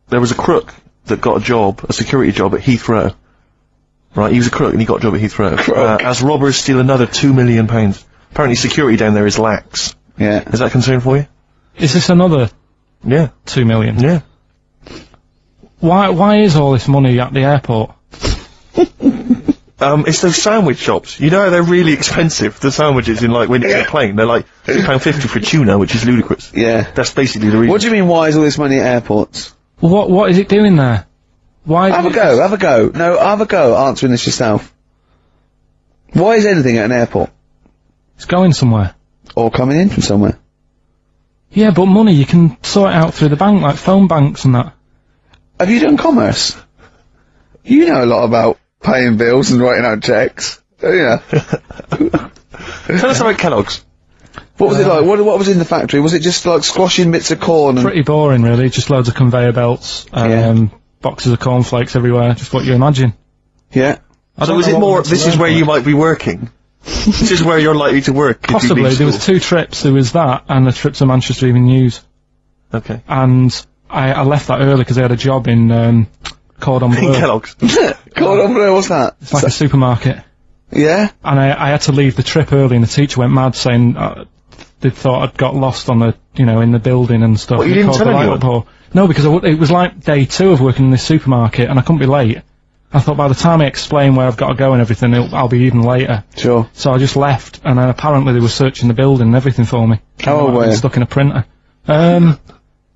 there was a crook that got a security job at Heathrow. Right, he was a crook and he got a job at Heathrow. As robbers steal another £2 million. Apparently security down there is lax. Yeah. Is that a concern for you? Is this another? Yeah. 2 million? Yeah. Why is all this money at the airport? It's those sandwich shops. You know how they're really expensive, the sandwiches in, like, when you're in a plane? They're like £2.50 for tuna, which is ludicrous. Yeah. That's basically the reason. What do you mean, why is all this money at airports? What is it doing there? Why? Have a go. No, have a go answering this yourself. Why is anything at an airport? It's going somewhere. Or coming in from somewhere. Yeah, but money, you can sort it out through the bank, like phone banks and that. Have you done commerce? You know a lot about paying bills and writing out checks, don't you? Tell us about Kellogg's. What was it like? What was in the factory? Was it just like squashing bits of corn? Pretty boring, really. Just loads of conveyor belts, boxes of cornflakes everywhere. Just what you imagine. Yeah. So is it more, this is where you might be working? This is where you're likely to work? Possibly. There was 2 trips. There was that and a trip to Manchester Evening News. Okay. And I left that early because I had a job in Cordon Bleu. In Kellogg's. Cordon Bleu, what's that? It's like a supermarket. Yeah? And I had to leave the trip early and the teacher went mad saying they thought I'd got lost on the, in the building and stuff. What, you didn't tell anyone? No, because it was like day 2 of working in this supermarket and I couldn't be late. I thought by the time I explain where I've got to go and everything, I'll be even later. Sure. So I just left, and then apparently they were searching the building and everything for me. How old were you? Stuck in a printer. Dunno.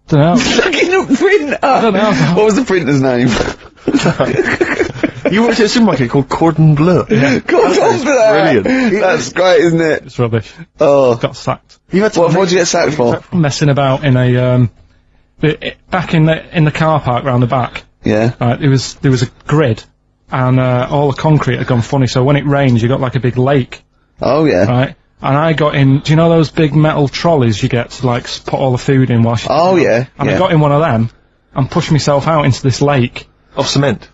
Stuck in a printer? I don't know. What was the printer's name? You worked at a supermarket called Cordon Bleu. Yeah. Cordon Bleu! Brilliant. That's great, isn't it? It's rubbish. Oh. Got sacked. What did you get sacked for? Messing about in a, back in the car park round the back. Yeah. Right, there was a grid. And all the concrete had gone funny, so when it rains, you got like a big lake. Oh, yeah. Right? And I got in, do you know those big metal trolleys you get to, like, put all the food in whilst you... Oh, yeah. And I got in one of them, and pushed myself out into this lake. Of cement?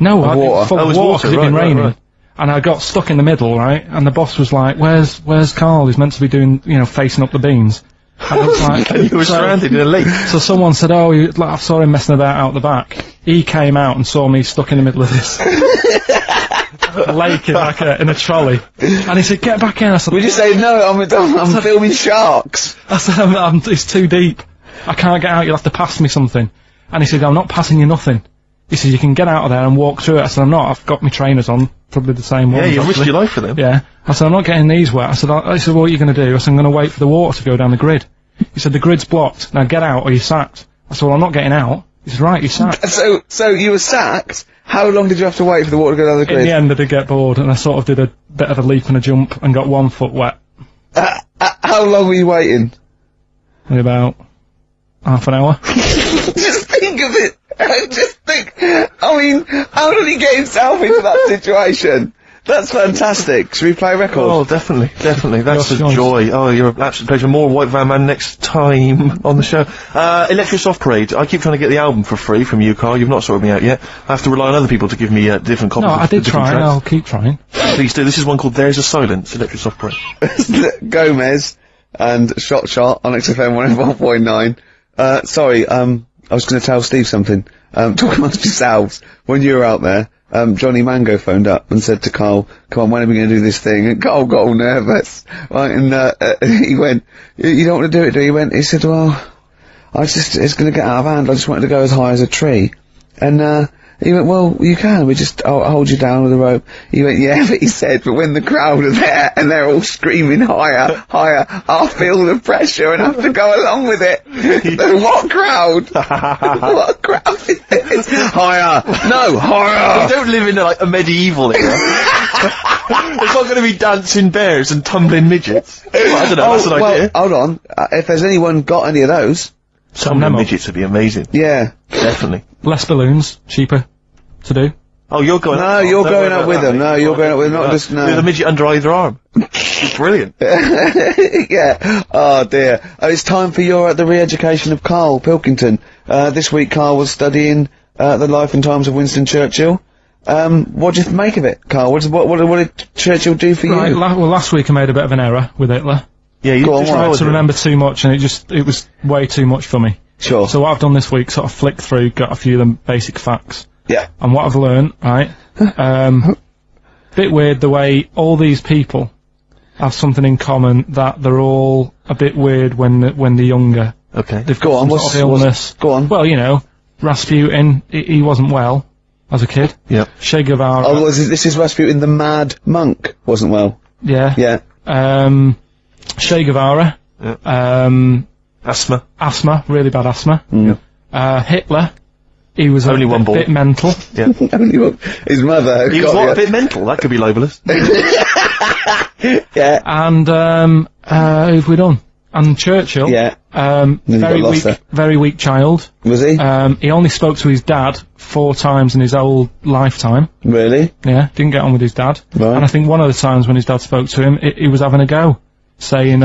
No, water. It was full of water, because it'd been raining. Right. And I got stuck in the middle, right? And the boss was like, where's Karl? He's meant to be doing, facing up the beans. And I was like... and you were stranded in a lake. So someone said, I saw him messing about out the back. He came out and saw me stuck in the middle of this lake in a trolley. And he said, get back in. I said, would you say, no, I'm filming sharks? I said, it's too deep. I can't get out, you'll have to pass me something. And he said, I'm not passing you nothing. He said, you can get out of there and walk through it. I said, I'm not, I've got my trainers on, probably the same ones. Yeah, you risked your life for them. Yeah. I said, I'm not getting these wet. I said, what are you going to do? I said, I'm going to wait for the water to go down the grid. He said, the grid's blocked, now get out or you're sacked. I said, well, I'm not getting out. He said, right, you're sacked. So you were sacked? How long did you have to wait for the water to go down the grid? In the end, I did get bored, and I sort of did a bit of a leap and a jump, and got 1 foot wet. How long were you waiting? Maybe about half an hour. Just think of it! Just think! I mean, how did he get himself into that situation? That's fantastic. Should we play a record? Oh, definitely. That's a joy. Oh, you're an absolute pleasure. More White Van Man next time on the show. Electric Soft Parade. I keep trying to get the album for free from you, Karl. You've not sorted me out yet. I have to rely on other people to give me different copies. No, I did try, and tracks. I'll keep trying. Please do. This is one called There's a Silence, Electric Soft Parade. Gomez and Shot on XFM 101.9. Sorry, I was going to tell Steve something. Talk amongst yourselves. When you were out there, Johnny Mango phoned up and said to Karl, come on, when are we going to do this thing? And Karl got all nervous. Right, and he went, you don't want to do it, do you? He said, well, it's going to get out of hand. I just wanted to go as high as a tree. And, he went, well, you can. I'll hold you down with a rope. He went, yeah, but he said, but when the crowd are there and they're all screaming higher, I'll feel the pressure and have to go along with it. What crowd? What crowd is this? Higher. No, higher. We don't live in a medieval era. It's not going to be dancing bears and tumbling midgets. Well, I don't know, that's an idea. Hold on. If there's anyone got any of those. Some midgets would be amazing. Yeah. Definitely. Less balloons, cheaper to do. Oh, you're going up. No, you're going up with them. No, you're going up with them, not just, no. With a midget under either arm. It's brilliant. Yeah. Oh, dear. It's time for the re-education of Karl Pilkington. This week Karl was studying, the life and times of Winston Churchill. What do you make of it, Karl? What did Churchill do for you? Well, last week I made a bit of an error with Hitler. Yeah, you tried to remember too much, and it was way too much for me. Sure. So what I've done this week, sort of flicked through, got a few of them basic facts. Yeah. And what I've learned, right, bit weird the way all these people have something in common, that they're all a bit weird when they're younger. Okay. They've got some sort of illness. Go on. Well, you know, Rasputin, he wasn't well as a kid. Yep. Che Guevara. Oh, this is Rasputin the Mad Monk wasn't well. Yeah. Yeah. Che Guevara. Yeah. Asthma. Really bad asthma. Hitler. He was Only one bit mental. Yeah. Only one. His mother. He was a bit mental. That could be libelous. Yeah. And, who've we done? And Churchill. Yeah. Very weak child. Was he? He only spoke to his dad 4 times in his whole lifetime. Really? Yeah, didn't get on with his dad. Right. And I think one of the times when his dad spoke to him, he was having a go, saying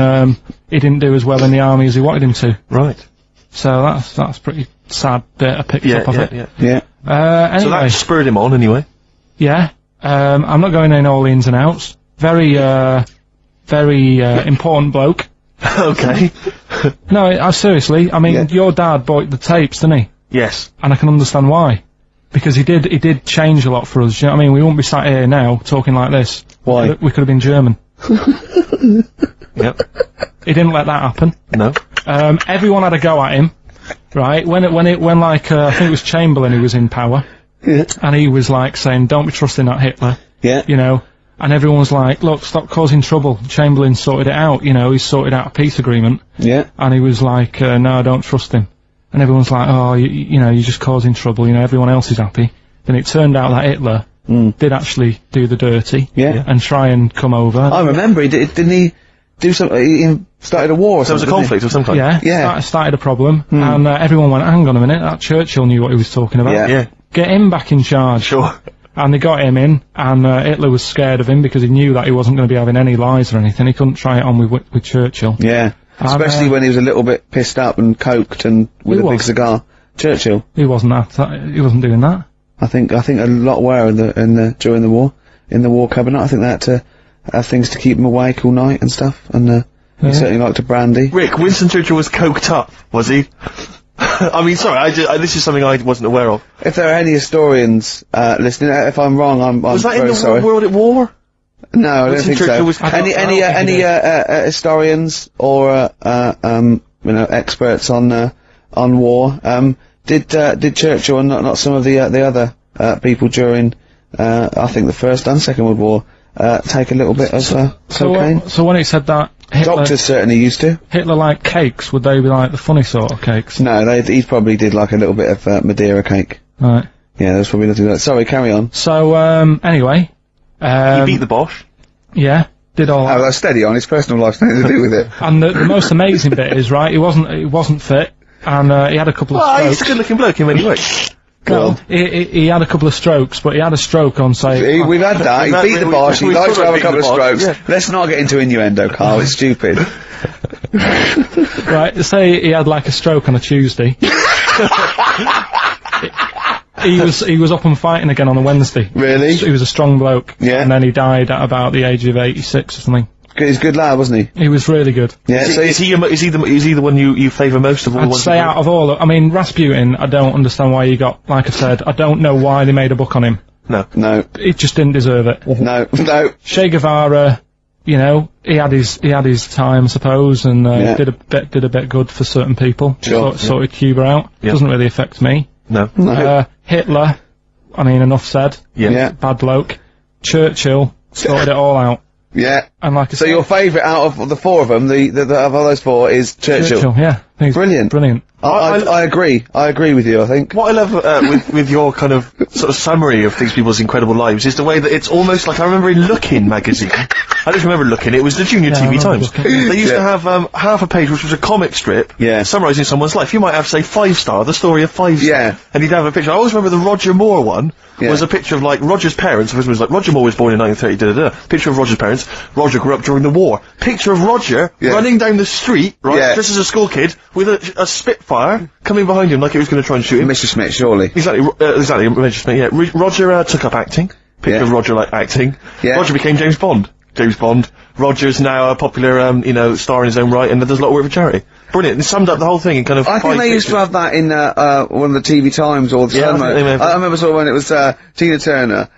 he didn't do as well in the army as he wanted him to. Right. So that's pretty sad bit I picked up of it. Yeah. Anyway. So that spurred him on anyway. Yeah. I'm not going in all the ins and outs. Very important bloke. Okay. No, seriously, I mean, your dad bought the tapes, didn't he? Yes. And I can understand why. Because he did change a lot for us. You know what I mean? We wouldn't be sat here now talking like this. Why? We could have been German. Yep. He didn't let that happen. No. Everyone had a go at him, right? When I think it was Chamberlain who was in power, and he was like saying, "Don't be trusting that Hitler." Yeah. You know, and everyone was like, "Look, stop causing trouble." Chamberlain sorted it out. You know, he sorted out a peace agreement. Yeah. And he was like, "No, I don't trust him." And everyone's like, "Oh, you know, you're just causing trouble. You know, everyone else is happy." Then it turned out that Hitler did actually do the dirty. Yeah. And try and come over. I remember didn't he do something? He started a war or There was something. a conflict of some kind. Yeah. Started a problem. And everyone went, "Hang on a minute, that Churchill knew what he was talking about. Yeah. Yeah. Get him back in charge." Sure. And they got him in, and Hitler was scared of him because he knew that he wasn't going to be having any lies or anything. He couldn't try it on with Churchill. Yeah. Especially when he was a little bit pissed up and coked and with a big cigar. Churchill. He wasn't he wasn't doing that. I think a lot were during the war, in the war cabinet. I think they had to have things to keep him awake all night and stuff, and he certainly liked a brandy. Rick, Winston Churchill was coked up, was he? I mean, sorry, this is something I wasn't aware of. If there are any historians listening, if I'm wrong, I'm Was that very in the sorry. World at War? No, I don't Winston think Churchill so. was- Any historians or experts on war? Did Churchill and not some of the other people during I think the First and Second World War take a little bit of cocaine? So when it said that Doctors certainly used to. Hitler liked cakes, would they be like the funny sort of cakes? No, he probably did like a little bit of Madeira cake. Right. Yeah, there's probably nothing like that. Sorry, carry on. So anyway, He beat the Bosch. yeah, did all that. Oh, that's steady on. His personal life's nothing to do with it. And the most amazing bit is, right, he wasn't fit, and he had a couple of Oh, strokes. he's a good-looking bloke in many ways. Well, he had a couple of strokes, but he had a stroke on, say... We've had that. He beat the Bosch. He likes to have a couple of strokes. Yeah. Let's not get into innuendo, Carl. It's stupid. Right, say he had like a stroke on a Tuesday. He was up and fighting again on a Wednesday. Really? He was a strong bloke. Yeah. And then he died at about the age of 86 or something. He's a good lad, wasn't he? He was really good. Yeah. So Is he the one you favour most of all the I'd ones? say out of all, I mean, Rasputin, I don't understand why he got, like I said, I don't know why they made a book on him. No. He just didn't deserve it. No. Che Guevara, you know, he had his time, I suppose, and did a bit good for certain people. Sure. Sorted Cuba out. Yeah. Doesn't really affect me. No. Hitler, I mean, enough said. Yeah. Bad bloke. Churchill sorted it all out. Yeah. And like I So said, your favourite out of the four of them, the of all those four, is Churchill. yeah. I think he's Brilliant. Brilliant. I agree. I agree with you, I think. What I love with your kind of sort of summary of these people's incredible lives is the way that it's almost like I remember in Lookin' magazine. I just remember Lookin'. It was the Junior Yeah, I TV remember Times. Lookin'. They used to have half a page, which was a comic strip, summarising someone's life. You might have, say, 5 Star, the story of 5 Star, Yeah. and he'd have a picture. I always remember the Roger Moore one. Was a picture of, like, Roger's parents. It was like, Roger Moore was born in 1930, Picture of Roger's parents. Roger grew up during the war. Picture of Roger running down the street, right, just as a school kid, with a Spitfire coming behind him like he was going to try and shoot him. Mr. Smith, surely. Exactly, Mr. Smith, yeah. Roger took up acting. Picture of Roger, like, acting. Yeah. Roger became James Bond. James Bond. Roger's now a popular, you know, star in his own right, and does a lot of work for charity. Brilliant. It summed up the whole thing in kind of I think they used to have that in, one of the TV Times or the Yeah, Sun. I remember sort of when it was, Tina Turner,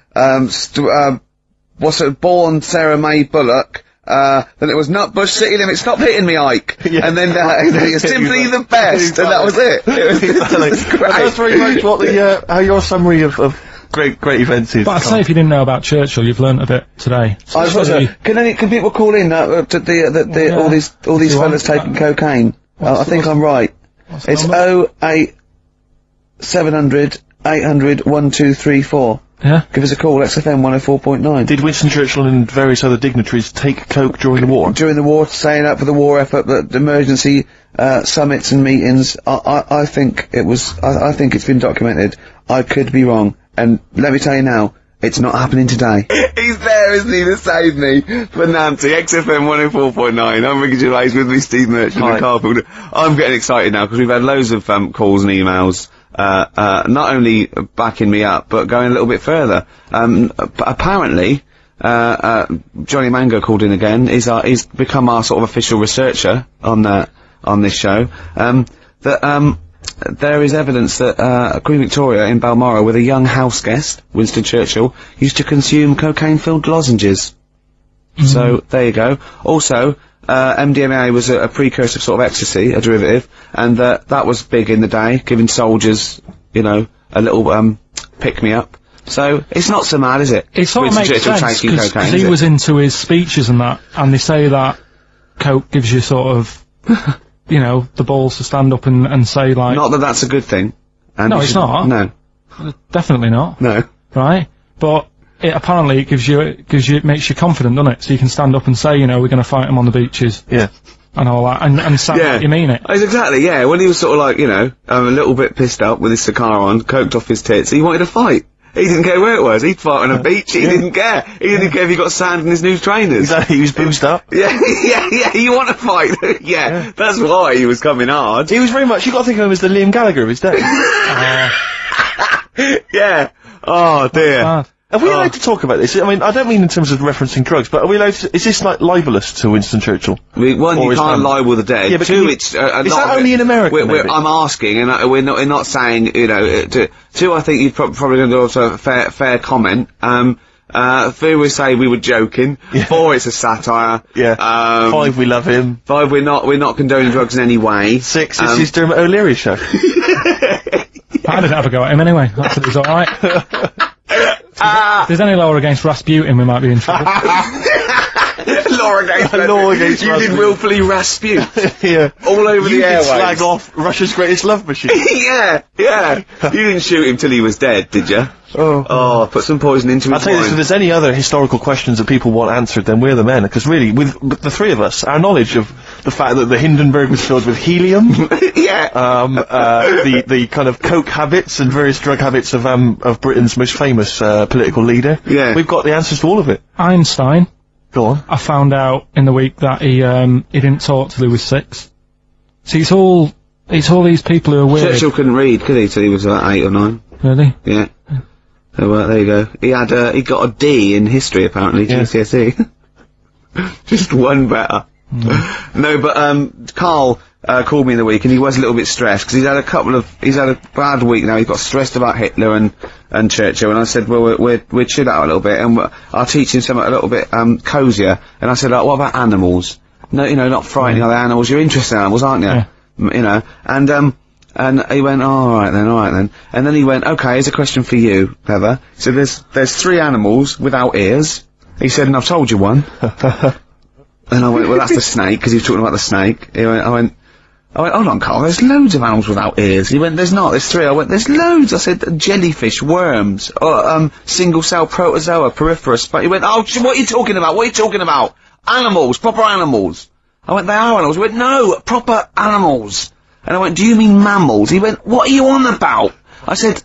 born Sarah May Bullock, then it was Nutbush City Limits, stop hitting me, Ike. Yeah. And then, simply the best, and that was it. It was great. That's very much what the, how your summary of great events is. But I'd say if you didn't know about Churchill, you've learnt a bit today. I suppose so. Can people call in, to all these fellas taking cocaine? I think I'm right. It's 08700 800 1234. Yeah? Give us a call, XFM 104.9. Did Winston Churchill and various other dignitaries take coke during the war? During the war, saying up for the war effort, but emergency, summits and meetings, I think it was, I think it's been documented. I could be wrong. And let me tell you now, it's not happening today. He's there, isn't he, to save me? For Nancy, XFM 104.9. I'm Ricky Gervais, with me, Steve Merchant and Karl Pilkington. I'm getting excited now, because we've had loads of, calls and emails, not only backing me up, but going a little bit further. Apparently, Johnny Mango called in again. He's become our sort of official researcher on this show. There is evidence that, Queen Victoria in Balmoral, with a young house guest, Winston Churchill, used to consume cocaine-filled lozenges. So, there you go. Also, MDMA was a precursor of sort of ecstasy, a derivative, and, that was big in the day, giving soldiers, you know, a little, pick-me-up. So, it's not so mad, is it? It sort of makes sense, because he was into his speeches and that, and they say that coke gives you sort of, you know, the balls to stand up and say, like... Not that that's a good thing. And no, it's not. No. Definitely not. No. Right? But it apparently it makes you confident, doesn't it? So you can stand up and say, you know, we're gonna fight them on the beaches. Yeah. And all that, and sound like you mean it. Exactly, yeah. When he was sort of like, you know, a little bit pissed up with his cigar on, coked off his tits, he wanted to fight. He didn't care where it was. He'd fight on a beach. He didn't care. He didn't care if he got sand in his new trainers. Exactly. He was boozed up. Yeah. You want to fight? yeah. That's why he was coming hard. He was very much. You got to think of him as the Liam Gallagher of his day. Yeah. Oh dear. Are we allowed to talk about this? I mean, I don't mean in terms of referencing drugs, but are we allowed to, is this like libelous to Winston Churchill? One, you can't libel the dead. Yeah, but two, it's is that only in America? I'm asking, and we're not saying, you know, two, I think you're probably going to do also a fair comment. Three, we say we were joking. Yeah. 4, it's a satire. Yeah. 5, we love him. 5, we're not condoning drugs in any way. 6, it's his Dermot O'Leary show. I didn't have a go at him anyway. I said he's alright. If there's any law against Rasputin, we might be in trouble. Law against you did willfully Rasputin. Yeah. All over the airwaves. You did slag off Russia's greatest love machine. yeah. You didn't shoot him till he was dead, did you? Oh, put some poison into his I'll tell you this, if there's any other historical questions that people want answered, then we're the men, because really, with the three of us, our knowledge of the fact that the Hindenburg was filled with helium, the kind of coke habits and various drug habits of Britain's most famous, political leader, we've got the answers to all of it. Einstein. Go on. I found out in the week that he didn't talk till he was 6. See, it's all these people who are weird. Churchill couldn't read, could he, till he was about 8 or 9? Really? Yeah. So, there you go. He got a D in history, apparently, GCSE. Just one better. No, but, Karl, called me in the week, and he was a little bit stressed, because he's had a bad week now. He got stressed about Hitler and Churchill, and I said, well, we're chilled out a little bit, and I'll teach him something a little bit, cosier. And I said, like, what about animals? No, you know, not frightening other animals. You're interested in animals, aren't you? Yeah. You know, and he went, all right then. And then he went, okay, here's a question for you, Heather. So there's 3 animals without ears. He said, and I've told you one. And I went, well, that's the snake, because he was talking about the snake. I went, hold on, Karl, there's loads of animals without ears. He went, there's not, there's 3. I went, there's loads. I said, jellyfish, worms, single-cell protozoa, peripherous. But he went, oh, what are you talking about? Animals, proper animals. I went, they are animals. He went, no, proper animals. And I went, do you mean mammals? He went, what are you on about? I said,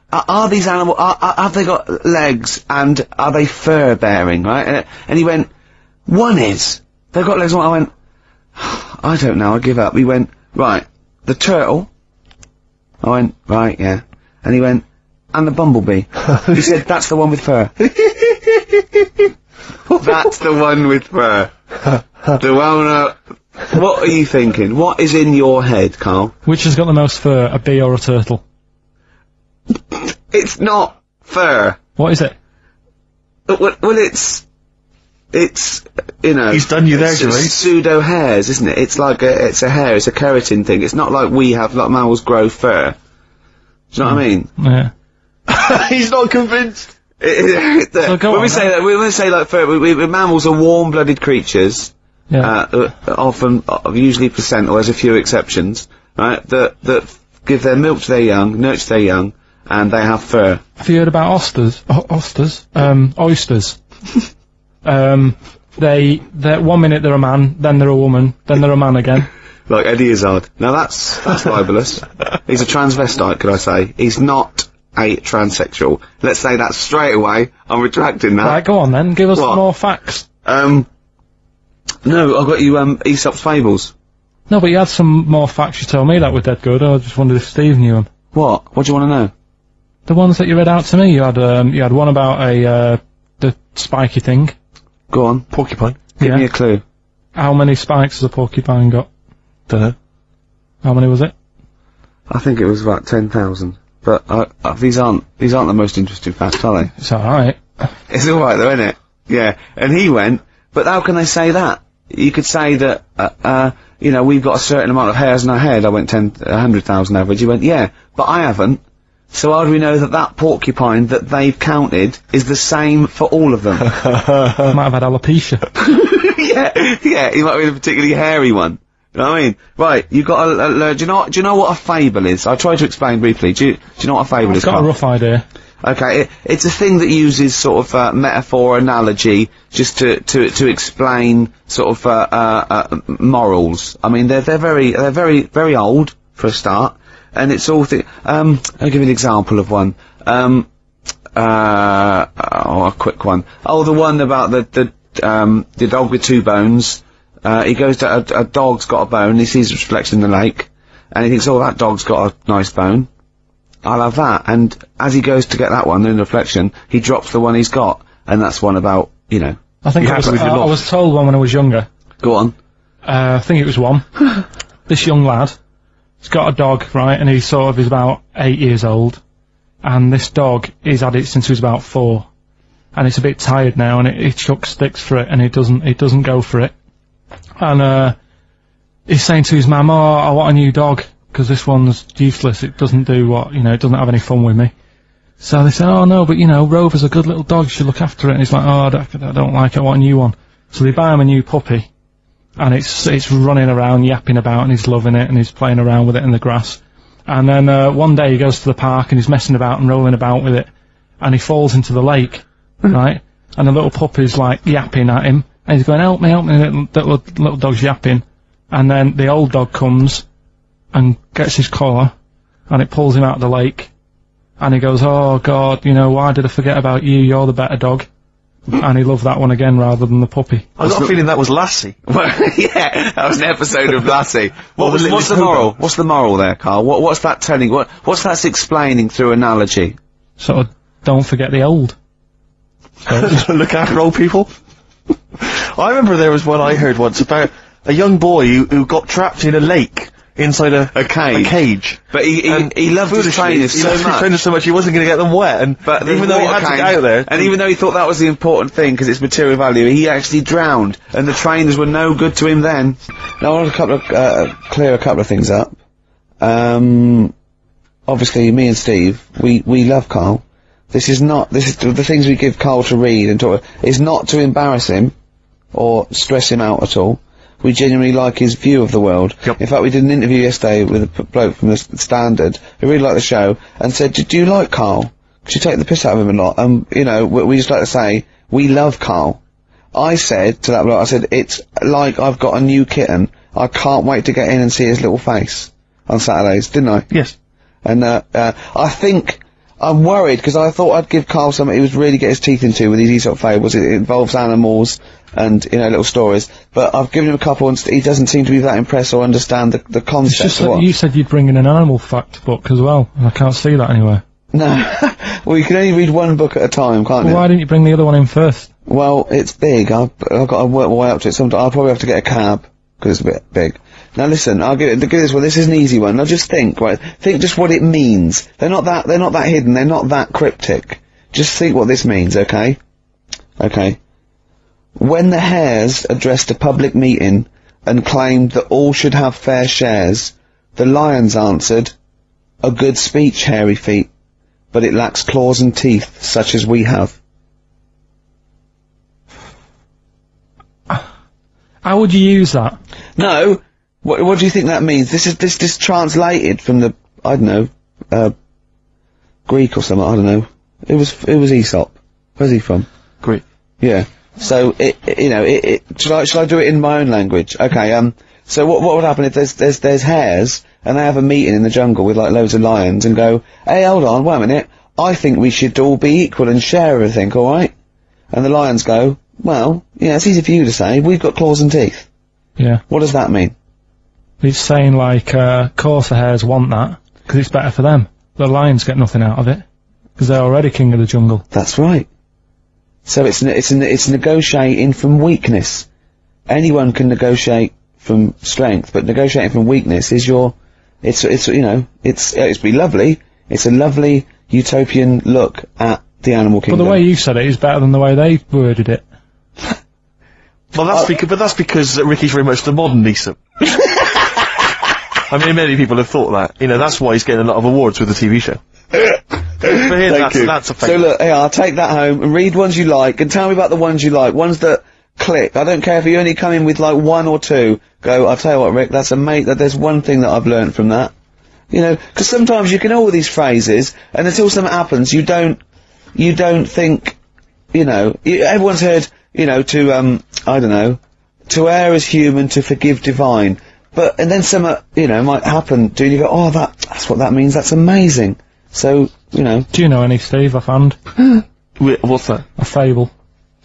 are these animals, have they got legs, and are they fur-bearing, right? And he went, one is. They've got legs. I went, I don't know, I give up. He went, right, the turtle. I went, right, yeah. And he went, and the bumblebee. He said, that's the one with fur. That's the one with fur. The one, what are you thinking? What is in your head, Carl? Which has got the most fur, a bee or a turtle? It's not fur. What is it? Well, it's, you know... He's done you there, Gervais. Pseudo hairs, isn't it? It's like it's a hair, it's a keratin thing. It's not like we have, like mammals grow fur. Do you know what I mean? Yeah. He's not convinced. When we say like fur, mammals are warm-blooded creatures. Yeah. Often, usually placental, there's a few exceptions, right? That give their milk to their young, nurture their young, and they have fur. Have you heard about oysters? Oysters? They're 1 minute they're a man, then they're a woman, then they're a man again. Like Eddie Izzard. Now that's libelous. He's a transvestite, could I say. He's not a transsexual. Let's say that straight away. I'm retracting that. Right, go on then, give us some more facts. No, I've got you, Aesop's Fables. No, but you had some more facts you told me that were dead good. I just wondered if Steve knew them. What? What do you want to know? The ones that you read out to me. You had one about the spiky thing. Go on. Porcupine. Give me a clue. How many spikes has a porcupine got? Dunno. How many was it? I think it was about 10,000. But, these aren't the most interesting facts, are they? It's alright. It's alright though, isn't it? Yeah. And he went, but how can they say that? You could say that, you know, we've got a certain amount of hairs in our head. I went 100,000 average. He went, yeah, but I haven't. So how do we know that that porcupine that they've counted is the same for all of them? Might have had alopecia. yeah, he might be a particularly hairy one. You know what I mean? Right, you got a, do you know what a fable is? I'll try to explain briefly. Do you know what a fable is? I've got a rough idea. Okay, it's a thing that uses sort of, metaphor, analogy, just to explain sort of, morals. I mean, they're very old, for a start, and it's all I'll give you an example of one. A quick one. Oh, the one about the dog with two bones. He goes to, a dog's got a bone, he sees a reflection in the lake, and he thinks, oh, that dog's got a nice bone. I'll have that. And as he goes to get that one in the reflection, he drops the one he's got, and that's one about, you know. I think I was told one when I was younger. Go on. I think it was one. This young lad, he's got a dog, right, and he's about 8 years old, and this dog, he's had it since he was about 4, and it's a bit tired now, and it chucks sticks for it, and it doesn't go for it. And, he's saying to his mum, oh, I want a new dog, because this one's useless, it doesn't do what, you know, it doesn't have any fun with me. So they say, oh no, but you know, Rover's a good little dog, you should look after it, and he's like, oh, I don't like it, I want a new one. So they buy him a new puppy, and it's running around, yapping about, and he's loving it, and he's playing around with it in the grass. And then, one day he goes to the park, and he's messing about and rolling about with it, and he falls into the lake, right? And the little puppy's like yapping at him, and he's going, help me, little dog's yapping. And then the old dog comes, and gets his collar, and it pulls him out of the lake, and he goes, oh God, you know, why did I forget about you, you're the better dog. And he loved that one again rather than the puppy. I got a feeling that was Lassie. Well, yeah, that was an episode of Lassie. What's the moral? What's the moral there, Carl? What's that telling, what's that explaining through analogy? Sort of, don't forget the old. So look after old people. I remember there was one I heard once about a young boy who got trapped in a lake inside a cage. But he loved his trainers so much he wasn't going to get them wet, but even though he had to get out there, and even though he thought that was the important thing because it's material value, he actually drowned, and the trainers were no good to him then. Now I want to clear a couple of things up. Obviously me and Steve, we love Carl. This is the things we give Carl to read and talk, is not to embarrass him or stress him out at all. We genuinely like his view of the world. Yep. In fact, we did an interview yesterday with a bloke from the Standard who really liked the show and said, do you like Carl? Because you take the piss out of him a lot. You know, we just like to say, we love Carl. I said to that bloke, I said, it's like I've got a new kitten. I can't wait to get in and see his little face on Saturdays, didn't I? Yes. And, I think, I'm worried because I thought I'd give Carl something he was really get his teeth into with these Aesop fables. It involves animals and, you know, little stories. But I've given him a couple and he doesn't seem to be that impressed or understand the concept. It's just that you said you'd bring in an animal fact book as well, and I can't see that anywhere. No. Well, you can only read one book at a time, can't you? Why didn't you bring the other one in first? Well, it's big. I've got to work my way up to it. I'll probably have to get a cab, because it's a bit big. Now listen, I'll give this one. This is an easy one. Now just think, right? Think just what it means. They're not that hidden. They're not that cryptic. Just think what this means, okay? Okay. When the hares addressed a public meeting and claimed that all should have fair shares, the lions answered, "A good speech, hairy feet, but it lacks claws and teeth, such as we have." How would you use that? No, what do you think that means? This is translated from the, I don't know, Greek or something, I don't know. It was Aesop. Where's he from? Greek. Yeah. So, shall I do it in my own language? Okay, so what would happen if there's hares, and they have a meeting in the jungle with, like, loads of lions, and go, "Hey, hold on, wait a minute, I think we should all be equal and share everything, alright?" And the lions go, "Well, yeah, it's easy for you to say, we've got claws and teeth." Yeah. What does that mean? It's saying, like, course the hares want that, because it's better for them. The lions get nothing out of it, because they're already king of the jungle. That's right. So it's negotiating from weakness. Anyone can negotiate from strength, but negotiating from weakness is it's be lovely. It's a lovely utopian look at the animal kingdom. But the way you said it is better than the way they worded it. Well, that's because Ricky's very much the modern Neeson. I mean, many people have thought that. You know, that's why he's getting a lot of awards with the TV show. For him, that's a So look, I'll take that home and read ones you like, and tell me about the ones you like, ones that click. I don't care if you only come in with like one or two. Go, I'll tell you what, Rick, that there's one thing that I've learned from that. You know, because sometimes you can know all these phrases, and until something happens, you don't think, you know, everyone's heard, you know, I don't know, to err is human, to forgive divine. And then something, you know, might happen, and you go, oh, that's what that means, that's amazing. So, you know. Do you know any, Steve, offhand? What's that? A fable.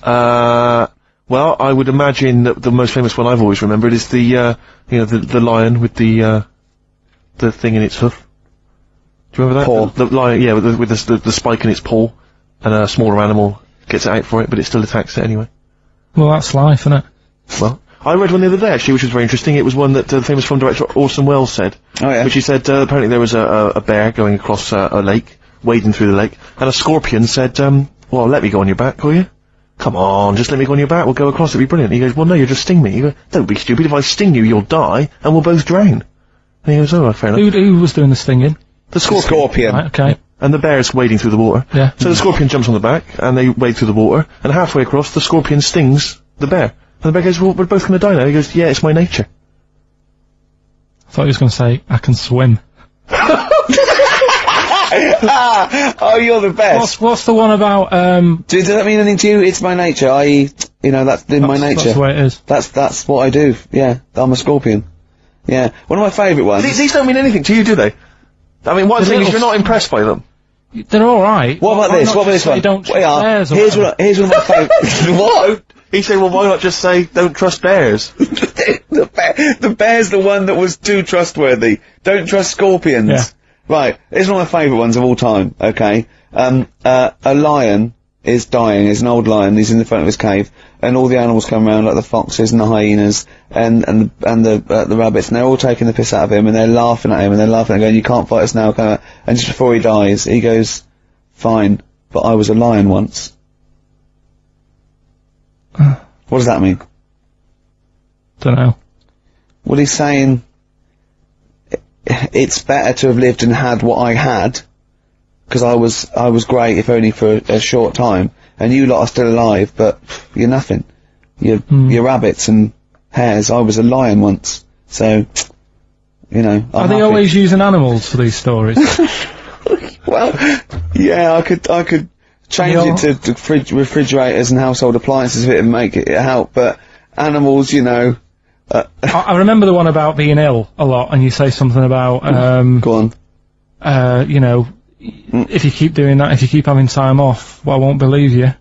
Well, I would imagine that the most famous one I've always remembered is the lion with the thing in its hoof. Do you remember that? Paw. The lion, yeah, with the spike in its paw, and a smaller animal gets it out for it, but it still attacks it anyway. Well, that's life, isn't it? Well, I read one the other day, actually, which was very interesting. It was one that the famous film director Orson Welles said. Oh, yeah. Which he said, apparently there was a bear going across a lake, wading through the lake, and a scorpion said, well, let me go on your back, will you? Come on, just let me go on your back, we'll go across, it'll be brilliant. He goes, well, no, you'll just sting me. You go, don't be stupid, if I sting you, you'll die, and we'll both drown. And he goes, oh, fair enough. Who was doing the stinging? The scorpion. Right, okay. And the bear's wading through the water. Yeah. So the scorpion jumps on the back, and they wade through the water, and halfway across, the scorpion stings the bear. And the bear goes, well, we're both gonna die now. He goes, yeah, it's my nature. I thought he was going to say, I can swim. Oh, you're the best. What's the one about, Does that mean anything to you? It's my nature, i.e., you know, that's in my nature. That's the way it is. That's what I do, yeah. I'm a scorpion. Yeah. One of my favourite ones. These don't mean anything to you, do they? I mean, what I'm saying is you're not impressed by them. They're alright. What about this? What about this one? Here's one of my favourite. What? He said, well, why not just say, don't trust bears? The bear's the one that was too trustworthy. Don't trust scorpions. Yeah. Right, here's one of my favourite ones of all time, okay? A lion is dying, he's an old lion, he's in the front of his cave, and all the animals come around, like the foxes and the hyenas, and the rabbits, and they're all taking the piss out of him, and they're laughing at him, and they're laughing and going, you can't fight us now, and just before he dies, he goes, fine, but I was a lion once. What does that mean? Don't know. Well, he's saying, it's better to have lived and had what I had, because I was great, if only for a short time, and you lot are still alive, but you're nothing. You're rabbits and hares. I was a lion once, so, you know, Are they always using animals for these stories? Well, yeah, I could change it to refrigerators and household appliances if it would make it help, but animals, you know. I remember the one about being ill a lot, and you say something about, Go on. you know, if you keep doing that, if you keep having time off, well, I won't believe you.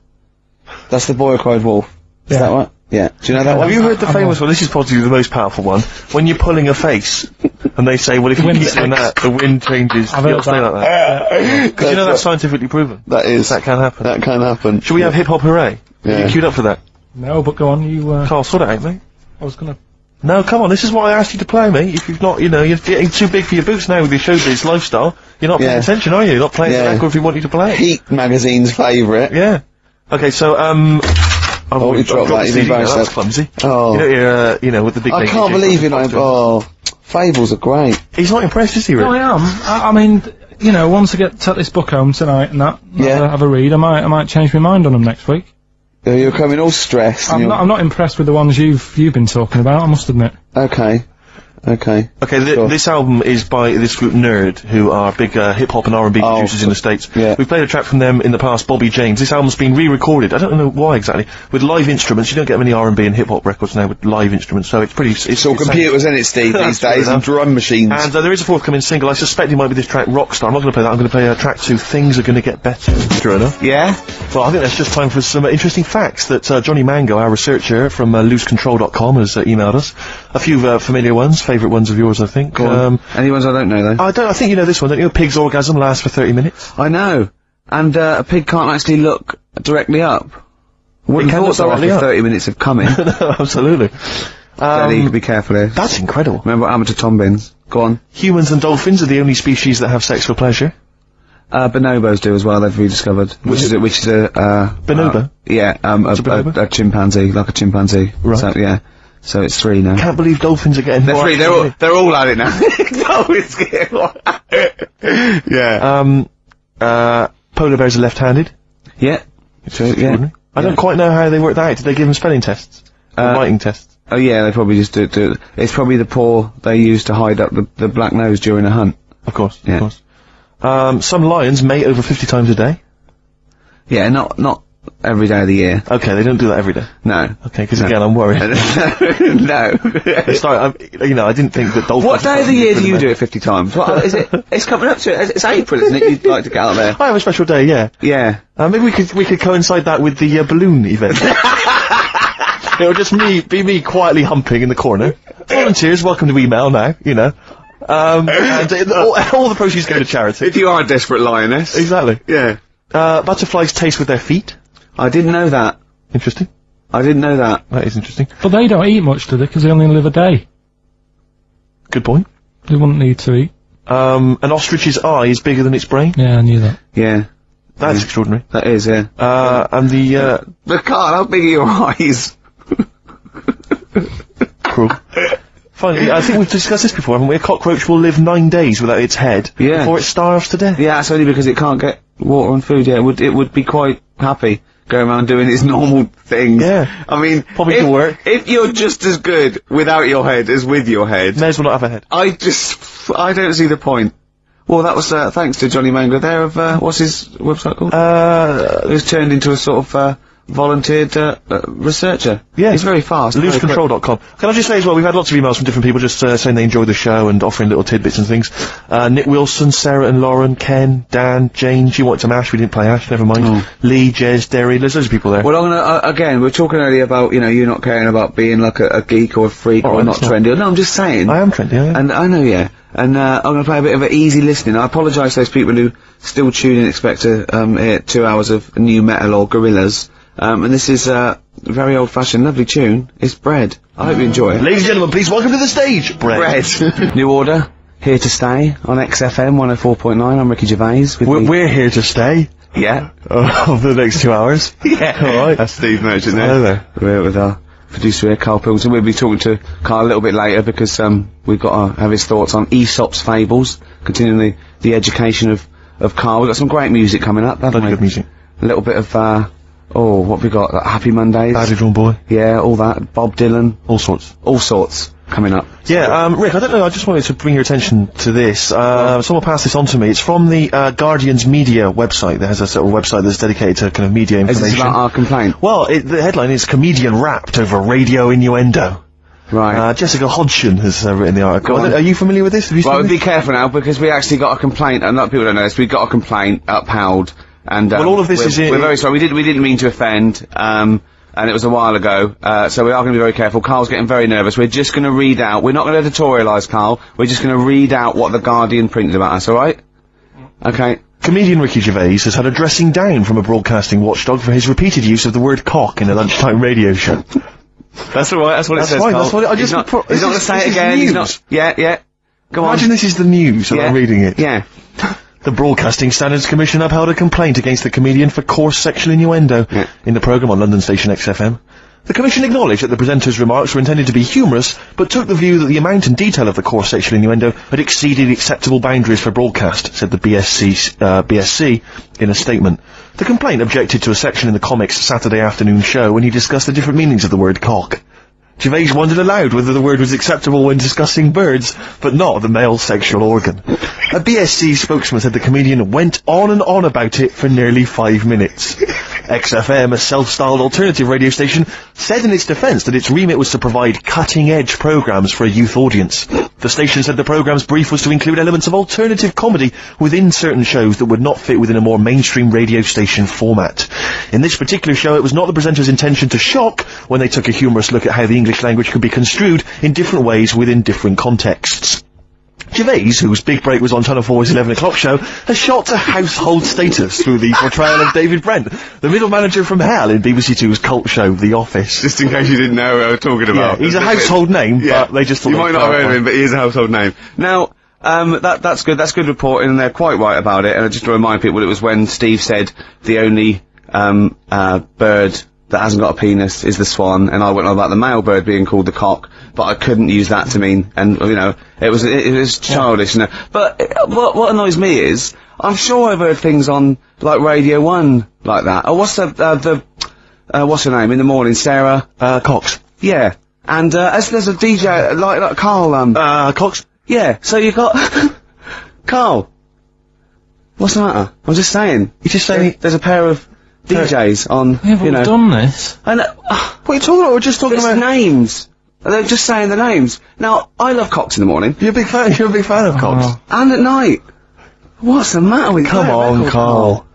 That's the boy who cried wolf. Is that right? Yeah. Do you know that one? Have you heard the famous one? This is probably the most powerful one. When you're pulling a face, and they say, well, if you keep doing that, the wind changes. I've heard that. Like that. Because you know that's scientifically proven. That is. That can happen. That can happen. Should we have hip hop hooray? Yeah. Are you queued up for that? No, but go on, you, Carl, sort it out, mate. I was gonna... No, come on, this is what I asked you to play, mate. If you've not, you know, you're getting too big for your boots now with your showbiz lifestyle. You're not paying attention, are you? You're not playing the record if we want you to play. Heat magazine's favourite. Yeah. Okay, so, you dropped that, you've embarrassed that's clumsy. Oh. You know, you're, you know, with the big... I can't believe you know, Fables are great. He's not impressed, is he, really? No, I am. I mean, you know, once I take this book home tonight and that, have a read, I might change my mind on them next week. You're coming all stressed. I'm not impressed with the ones you've been talking about, I must admit. Okay. Okay, this album is by this group Nerd, who are big hip-hop and R&B producers in the States. Yeah. We've played a track from them in the past, Bobby James. This album's been re-recorded, I don't know why exactly, with live instruments. You don't get many R&B and hip-hop records now with live instruments, so it's pretty... It's all computers, isn't it, Steve, these days, and drum machines. And there is a forthcoming single. I suspect it might be this track, Rockstar. I'm not going to play that, I'm going to play track 2, Things Are Gonna Get Better. True enough. Yeah? Well, I think that's just time for some interesting facts that Johnny Mango, our researcher from loosecontrol.com, has emailed us. A few familiar ones, favourite ones of yours, I think. Any ones I don't know, though? I think you know this one, don't you? A pig's orgasm lasts for 30 minutes. I know. And a pig can't actually look directly up. Wouldn't have thought so after 30 minutes of coming. No, absolutely. Daddy, be careful here. That's incredible. Remember what happened to Tom Bins? Go on. Humans and dolphins are the only species that have sex for pleasure. Bonobos do as well, they've rediscovered. Which is a Bonobo? A chimpanzee, like a chimpanzee. Right. So, yeah. So it's 3 now. Can't believe dolphins are getting They're 3, they're all at it now. Dolphins yeah. Polar bears are left-handed. Yeah. True, yeah. I don't quite know how they work that out. Did they give them spelling tests? Or writing tests? Oh yeah, they probably just do it. It's probably the paw they use to hide up the black nose during a hunt. Of course, of course. Some lions mate over 50 times a day. Yeah, not every day of the year. Okay, they don't do that every day. No. Okay, because again, I'm worried. No. You know, I didn't think that dolphins... What day of the year do you do it 50 times? What is it? It's coming up to it. It's April, isn't it? You'd like to get out there. I have a special day, yeah. Yeah. Maybe we could coincide that with the balloon event. It'll just be me quietly humping in the corner. Volunteers, welcome to email now, you know. And all the proceeds go to charity. If you are a desperate lioness. Exactly. Yeah. Butterflies taste with their feet. I didn't know that. Interesting. I didn't know that. That is interesting. But they don't eat much, do they? Because they only live a day. Good point. They wouldn't need to eat. An ostrich's eye is bigger than its brain. Yeah, I knew that. Yeah. That's extraordinary. That is, yeah. And the, But Carl, how big are your eyes? Cruel. Finally, I think we've discussed this before, haven't we? A cockroach will live 9 days without its head before it starves to death. Yeah, that's only because it can't get water and food. Yeah, it would be quite happy going around doing its normal things. Yeah. I mean, probably can work. If you're just as good without your head as with your head, may as well not have a head. I don't see the point. Well, that was thanks to Johnny Mango there of what's his website called? Who's turned into a sort of volunteered researcher. Yeah, he's very fast. Loosecontrol.com. Can I just say as well, we've had lots of emails from different people just saying they enjoy the show and offering little tidbits and things. Nick Wilson, Sarah and Lauren, Ken, Dan, Jane. She wanted some Ash. We didn't play Ash. Never mind. Lee, Jez, Derry. There's loads of people there. Well, I'm gonna again. We were talking earlier about you not caring about being like a geek or a freak or not trendy. No, I'm just saying. I am trendy. Yeah. And I know, yeah. And I'm going to play a bit of an easy listening. I apologise to those people who still tune in and expect to hear 2 hours of new metal or Gorillaz. And this is a very old-fashioned, lovely tune. It's Bread. I hope you enjoy it. Ladies and gentlemen, please welcome to the stage, Bread. New Order, here to stay on XFM 104.9. I'm Ricky Gervais. We're here to stay. Yeah. For the next 2 hours. Yeah. All right. That's Steve Merchant there. Hello there. We're with our producer here, Karl Pilkington. We'll be talking to Karl a little bit later because we've got to have his thoughts on Aesop's Fables, continuing the education of Karl. We've got some great music coming up, haven't we? Good music. A little bit of what have we got? Happy Mondays. Bad Little Boy. Yeah, all that. Bob Dylan. All sorts coming up. Yeah, Rick, I don't know, I just wanted to bring your attention to this. Someone passed this on to me. It's from the Guardian's media website. There has a sort of website that's dedicated to kind of media information. Is this about our complaint? Well, the headline is Comedian Rapped Over Radio Innuendo. Right. Jessica Hodgson has written the article. Are you familiar with this? Have you seen this? Be careful now, because we actually got a complaint, and a lot of people don't know this, we got a complaint upheld. And well, all of this we're very sorry. We didn't mean to offend. and it was a while ago, so we are going to be very careful. Carl's getting very nervous. We're just going to read out. We're not going to editorialise, Carl. We're just going to read out what The Guardian printed about us, alright? Okay. Comedian Ricky Gervais has had a dressing down from a broadcasting watchdog for his repeated use of the word cock in a lunchtime radio show. That's alright, that's what it says, fine, Carl. that's what I just... He's not going to say it again, he's not... Yeah. Go on. Imagine this is the news, and I'm reading it. Yeah. The Broadcasting Standards Commission upheld a complaint against the comedian for coarse sexual innuendo in the programme on London station XFM. The Commission acknowledged that the presenter's remarks were intended to be humorous, but took the view that the amount and detail of the coarse sexual innuendo had exceeded acceptable boundaries for broadcast, said the BSC in a statement. The complaint objected to a section in the Comics Saturday afternoon show when he discussed the different meanings of the word cock. Gervais wondered aloud whether the word was acceptable when discussing birds, but not the male sexual organ. A BSC spokesman said the comedian went on and on about it for nearly 5 minutes. XFM, a self-styled alternative radio station, said in its defence that its remit was to provide cutting-edge programmes for a youth audience. The station said the programme's brief was to include elements of alternative comedy within certain shows that would not fit within a more mainstream radio station format. In this particular show, it was not the presenter's intention to shock when they took a humorous look at how the English language could be construed in different ways within different contexts. Gervais, whose big break was on Channel 4's 11 o'clock show, has shot to household status through the portrayal of David Brent, the middle manager from hell in BBC Two's cult show The Office. Just in case you didn't know what I was talking about. Yeah, he's a household name, but they just thought... You might not have heard of him, but he is a household name. Now, that's good reporting, and they're quite right about it, and just to remind people, it was when Steve said the only, bird that hasn't got a penis is the swan, and I went on about the male bird being called the cock, but I couldn't use that to mean, and, you know, it was childish, you know. But, what annoys me is, I'm sure I've heard things on, like, Radio 1 like that. Oh, what's what's her name in the morning? Sarah? Cox. Yeah. And, there's a DJ, like Karl, Cox? Yeah, so you got, Karl. What's the matter? I'm just saying. You're just saying there's a pair of DJs on, Yeah, but you know. we've done this. And, what are you talking about? We're just talking about... names. They're just saying the names. Now, I love Cox in the morning. You're a big fan of Cox. And at night. What's the matter with you? Come on, Carl.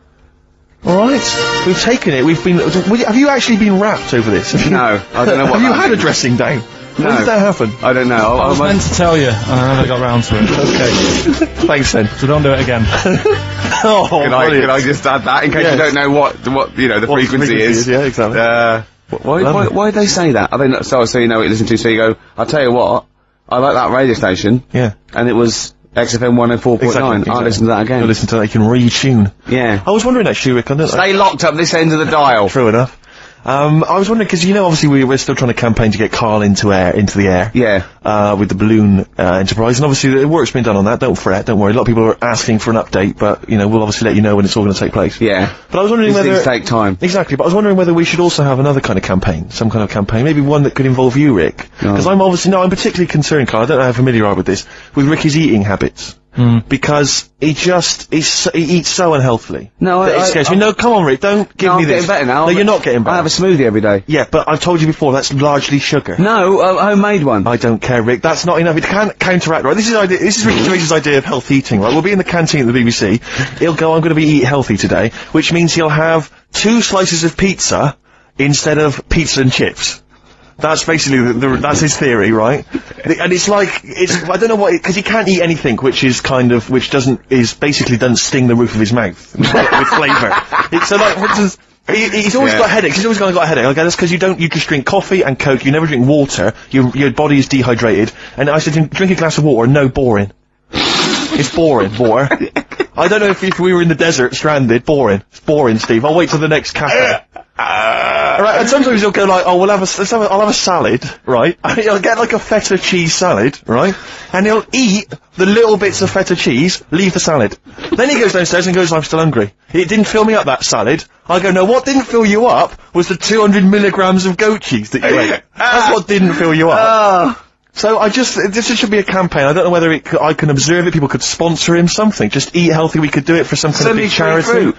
Alright, we've taken it, have you actually been rapped over this? No, I don't know what Have you had a dressing down? No. When did that happen? I don't know. I was meant to tell you, and I never got round to it. Okay. Thanks then. So don't do it again. Oh, Can I just add that, in case you don't know what, you know, the frequency is? Yeah, exactly. Why did they say that? Are they not, so you know what you listen to, so you go, I'll tell you what, I like that radio station. Yeah. And it was XFM 104.9. Exactly. I'll listen to that again. You'll listen to that, you can retune. Yeah. I was wondering actually, Rick, Stay locked up this end of the dial. True enough. I was wondering, because, you know, obviously we're still trying to campaign to get Karl into the air. Yeah. With the balloon, enterprise, and obviously the work's been done on that, don't fret, don't worry. A lot of people are asking for an update, but, you know, we'll obviously let you know when it's all gonna take place. Yeah. But I was wondering These things take time. Exactly, but I was wondering whether we should also have another kind of campaign, some kind of campaign, maybe one that could involve you, Rick. Because I'm particularly concerned, Karl, I don't know how familiar you are with this, with Ricky's eating habits. Because he eats so unhealthily. No, it scares me. No, come on, Rick, don't give me this. I'm getting better now. No, you're not getting better. I have a smoothie every day. Yeah, but I've told you before, that's largely sugar. No, homemade one. I don't care, Rick. That's not enough. It can't counteract, right? This is Ricky Gervais's idea of health eating, right? We'll be in the canteen at the BBC. He'll go, I'm going to eat healthy today, which means he'll have 2 slices of pizza instead of pizza and chips. That's basically that's his theory, right? And it's like, I don't know what, because he can't eat anything which doesn't sting the roof of his mouth with flavour. So like, for instance, he's always got headaches, he's always got a headache. Okay, that's because you just drink coffee and Coke, you never drink water, your body is dehydrated. And I said to him, drink a glass of water. No, boring. It's boring, water. I don't know if we were in the desert, stranded, boring. It's boring, Steve. I'll wait till the next cafe. Right, and sometimes he'll go like, oh, I'll have a salad, right? He'll get like a feta cheese salad, right? And he'll eat the little bits of feta cheese, leave the salad. Then he goes downstairs and goes, I'm still hungry. It didn't fill me up, that salad. I go, no, what didn't fill you up was the 200 milligrams of goat cheese that you ate. That's what didn't fill you up. So this should be a campaign. I don't know whether I can observe it, people could sponsor him, something. Just eat healthy, we could do it for some kind of big charity. Fruit.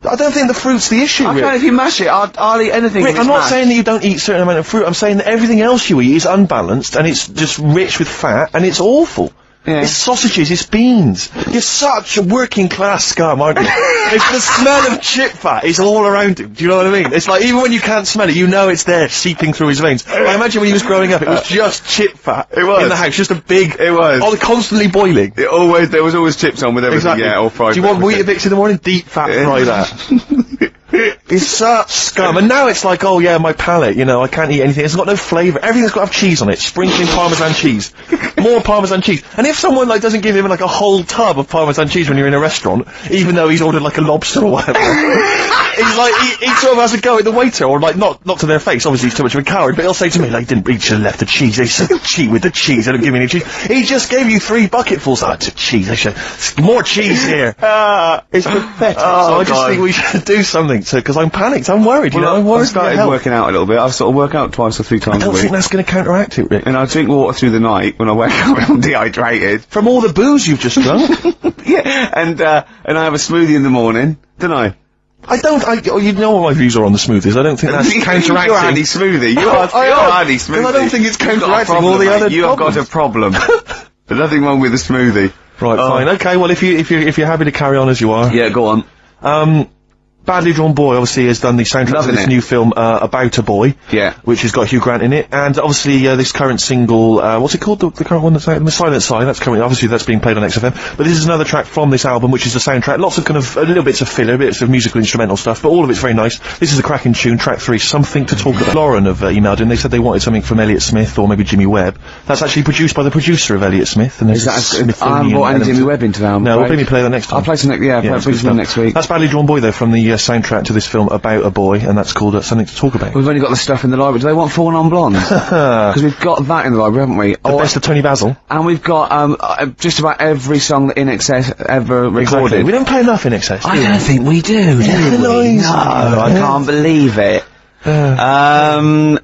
I don't think the fruit's the issue, Rick. If you mash it, I'll eat anything. Rick, I'm not saying that you don't eat a certain amount of fruit, I'm saying that everything else you eat is unbalanced, and it's just rich with fat, and it's awful. Yeah. It's sausages, it's beans. You're such a working class scum, aren't you? It's the smell of chip fat is all around him. Do you know what I mean? It's like, even when you can't smell it, you know it's there, seeping through his veins. I imagine when he was growing up, it was just chip fat. It was. In the house, just a big... It was. Oh, constantly boiling. There was always chips on with everything, Exactly. yeah, or fried. Do you want Weetabix in the morning? Deep fat fry that. It's such scum. And now it's like, oh yeah, my palate, you know, I can't eat anything. It's got no flavour. Everything's got to have cheese on it. Sprinkling Parmesan cheese. More Parmesan cheese. And if someone, like, doesn't give him, like, a whole tub of Parmesan cheese when you're in a restaurant, even though he's ordered, like, a lobster or whatever, he's like, he sort of has a go at the waiter, or, like, not to their face, obviously he's too much of a coward, but he'll say to me, like, he should have left the cheese. They so cheat with the cheese. They don't give me any cheese. He just gave you 3 bucketfuls. Oh, it's a cheese. They should... More cheese here. It's pathetic. So I just think we should do something, because I'm panicked. I'm worried, you know. I'm worried. I've started working out a little bit. I sort of work out twice or 3 times a week. I don't think that's going to counteract it, Rick. And I drink water through the night when I wake up when I'm dehydrated. From all the booze you've just drunk. Yeah, and I have a smoothie in the morning, don't I? You know what my views are on the smoothies. I don't think that's counteracting. You're anti-smoothie. You're anti-smoothie. Because I don't think it's counteracting all the other You have got a problem. There's nothing wrong with the smoothie. Right, fine. Okay, well, if you're happy to carry on as you are. Yeah, go on. Badly Drawn Boy obviously has done the soundtrack to this new film, About a Boy. Yeah. Which has got Hugh Grant in it. And obviously, this current single, what's it called? The current one that's out? The Silent Side. That's currently, obviously that's being played on XFM. But this is another track from this album, which is the soundtrack. Lots of kind of, little bits of filler, bits of musical instrumental stuff, but all of it's very nice. This is a cracking tune, track 3, Something to Talk About. Lauren have emailed in, they said they wanted something from Elliott Smith or maybe Jimmy Webb. That's actually produced by the producer of Elliott Smith. And Is that I haven't brought any Jimmy Webb into the album. No, we'll maybe play that next time. I'll play some next week. That's Badly Drawn Boy though, from the soundtrack to this film About a Boy, and that's called Something to Talk About. We've only got the stuff in the library. Do they want 4 non-blondes? Because we've got that in the library, haven't we? The best of Tony Basil. And we've got just about every song that In Excess ever recorded. Exactly. We don't play enough In Excess. I don't think we do. No, I can't believe it. XFM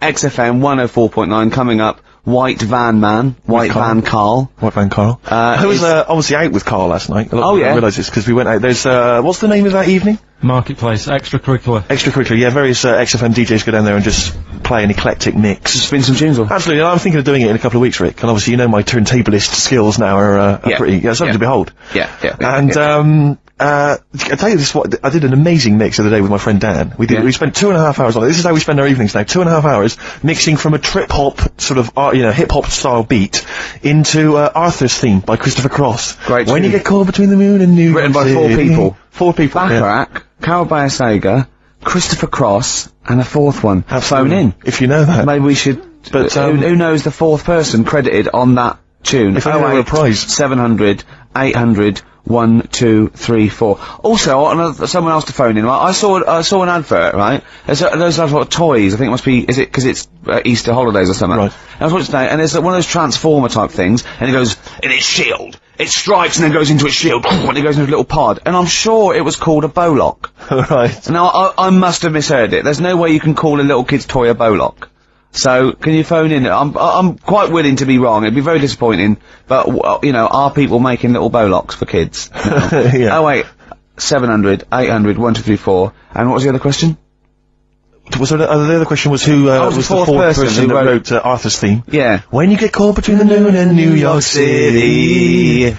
104.9 coming up. White Van Karl. White Van Karl. I was obviously out with Karl last night. Oh yeah. I realised this because we went out. There's what's the name of that evening? Marketplace, extracurricular. Yeah, various XFM DJs go down there and just play an eclectic mix. Spin some tunes on. Absolutely, and I'm thinking of doing it in a couple of weeks, Rick. And obviously, you know my turntablist skills now are pretty something to behold. And I tell you this, I did an amazing mix the other day with my friend Dan. We spent 2.5 hours on it. This is how we spend our evenings now. 2.5 hours mixing from a trip hop sort of hip hop style beat into Arthur's Theme by Christopher Cross. Great. When you get caught between the moon and New York Written by City. 4 people. Bacharach, Carol Bayer-Sager, Christopher Cross, and a 4th one. Phone in. If you know that. Maybe we should. But who knows the 4th person credited on that tune? If I were a prize. 700 800 1 2 3 4. Also, someone else to phone in. Right? I saw an advert. Right, there's advert toys. I think it must be. Is it because it's Easter holidays or something? Right. And I was watching today, and there's one of those Transformer type things, and it goes in its shield. It strikes and then goes into its shield, and it goes into a little pod. And I'm sure it was called a Bolock. Right. Now I must have misheard it. There's no way you can call a little kid's toy a Bolock. So, can you phone in? I'm quite willing to be wrong. It'd be very disappointing, but, are people making little Bolocks for kids? Yeah. 08 700 800 1234. And what was the other question? Was there, the other question was who was the fourth person that wrote Arthur's Theme? Yeah. When you get caught between the moon and New York City.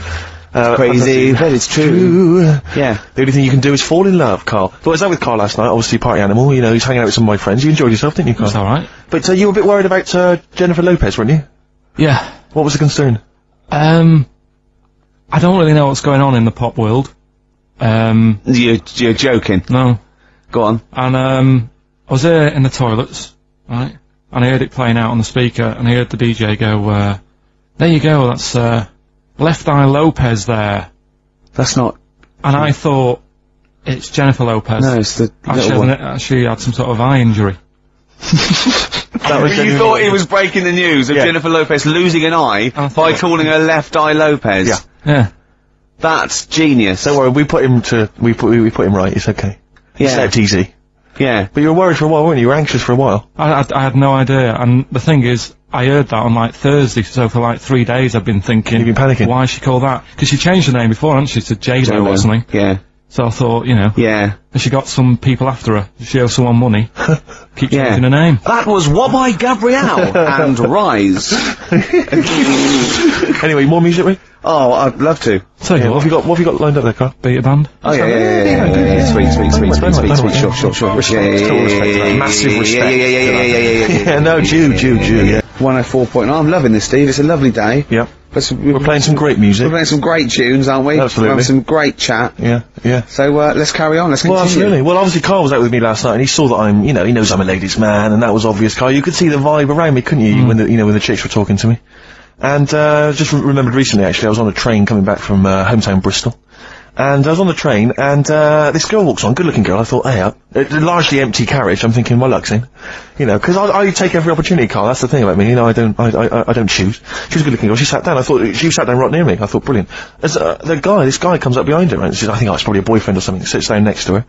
Crazy, but it's true. Yeah. The only thing you can do is fall in love, Karl. So I was out with Karl last night, obviously party animal, he's hanging out with some of my friends. You enjoyed yourself, didn't you, Karl? That's alright. But you were a bit worried about Jennifer Lopez, weren't you? Yeah. What was the concern? I don't really know what's going on in the pop world. You're joking. No. Go on. And I was there in the toilets, right? And I heard it playing out on the speaker, and I heard the DJ go, there you go, that's Left Eye Lopez there. That's not... And I thought, it's Jennifer Lopez. No, it's the little one. She had some sort of eye injury. That was you thought he was breaking the news of Jennifer Lopez losing an eye by calling her Left Eye Lopez? Yeah. Yeah. That's genius. Don't worry, we put him right, it's okay. Yeah. He slept easy. Yeah. But you were worried for a while, weren't you? You were anxious for a while. I had no idea, and the thing is, I heard that on like Thursday, so for like 3 days I've been thinking... You've been panicking? Why she called that? Because she changed her name before, hadn't she, to J-Lo or something? Yeah. So I thought, Yeah. has she got some people after her? Does she owe someone money? Keep changing her name. That was What by Gabrielle and Rise. Anyway, more music, Rick? Oh, I'd love to. So, what have you got lined up there, Carl? Beta band. Oh, yeah. Sweet. Sure. Massive respect. Yeah. No, Jew, yeah. 104.9. I'm loving this, Steve. It's a lovely day. Yeah. We're playing some great music. We're playing some great tunes, aren't we? Absolutely. We're having some great chat. Yeah. So, let's carry on. Let's continue. Well, absolutely. Well, obviously, Carl was out with me last night, and he saw that I'm, he knows I'm a ladies' man, and that was obvious, Carl. You could see the vibe around me, couldn't you, when the chicks were talking to me. And, just remembered recently, actually, I was on a train coming back from, hometown Bristol. And I was on the train, and, this girl walks on, good-looking girl. I thought, hey, a largely empty carriage. I'm thinking, my luck's in. Because I take every opportunity, Carl. That's the thing about me. I don't choose. She was a good-looking girl. She sat down. I thought, she sat down right near me. I thought, brilliant. As, this guy comes up behind her, and says, I think it's probably a boyfriend or something, sits down next to her.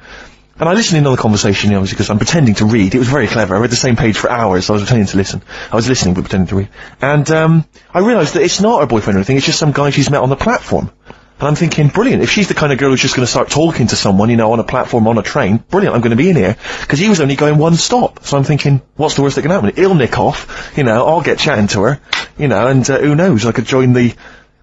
And I listened in on the conversation, obviously, because I'm pretending to read. It was very clever. I read the same page for hours, so I was pretending to listen. I was listening, but pretending to read. And, I realised that it's not her boyfriend or anything, it's just some guy she's met on the platform. And I'm thinking, brilliant, if she's the kind of girl who's just going to start talking to someone, on a platform, on a train, brilliant, I'm going to be in here. Because he was only going one stop. So I'm thinking, what's the worst that can happen? He'll nick off, I'll get chatting to her, and, who knows, I could join the...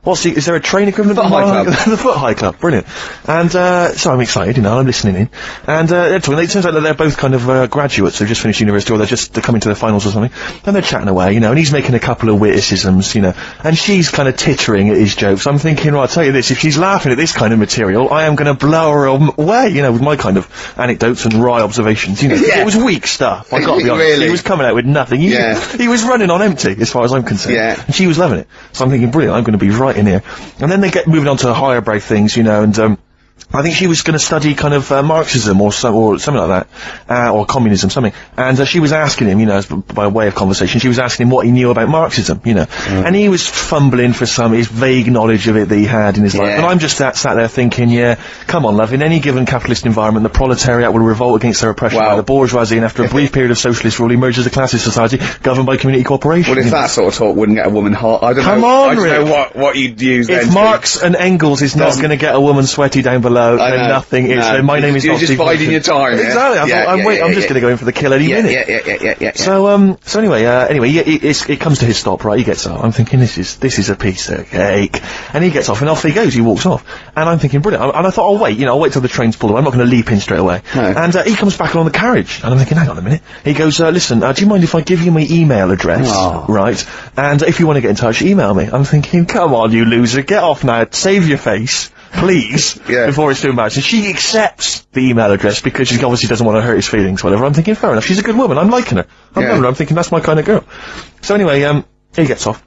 is there a train equivalent? Foot High Club. The Foot High Club, brilliant. And, so I'm excited, I'm listening in. And, they're talking, it turns out that they're both kind of, graduates, they've just finished university, or they're coming to their finals or something. And they're chatting away, and he's making a couple of witticisms, and she's kind of tittering at his jokes. I'm thinking, right, I'll tell you this, if she's laughing at this kind of material, I am gonna blow her away, with my kind of anecdotes and wry observations, It was weak stuff, I gotta be honest. Really? He was coming out with nothing. He was running on empty, as far as I'm concerned. Yeah. And she was loving it. So I'm thinking, brilliant, I'm gonna be right in here. And then they get moving on to higher brow things, and, I think she was going to study kind of Marxism or something like that, or communism, something. And she was asking him, as by way of conversation, she was asking him what he knew about Marxism, and he was fumbling for his vague knowledge of it that he had in his life. And I'm just sat there thinking, come on, love, in any given capitalist environment, the proletariat will revolt against their oppression by the bourgeoisie, and after a brief period of socialist rule, emerge as a classist society governed by community cooperation. Well, if that sort of talk wouldn't get a woman hot, I don't know what you'd use then. If Marx and Engels is not going to get a woman sweaty down below, then nothing is. So my name is You're just biding your time. Exactly. I'm just going to go in for the kill any minute. Yeah. So anyway, it comes to his stop, right? He gets off. I'm thinking this is a piece of cake, and he gets off, and off he goes. He walks off, and I'm thinking, brilliant. And I thought, I'll wait till the train's pulled away. I'm not going to leap in straight away. No. And he comes back along the carriage, and I'm thinking, hang on a minute. He goes, listen, do you mind if I give you my email address, right? And if you want to get in touch, email me. I'm thinking, come on, you loser, get off now, save your face. Please, before it's too embarrassing. She accepts the email address because she obviously doesn't want to hurt his feelings, whatever. I'm thinking, fair enough, she's a good woman, I'm liking her. I'm thinking, that's my kind of girl. So anyway, he gets off.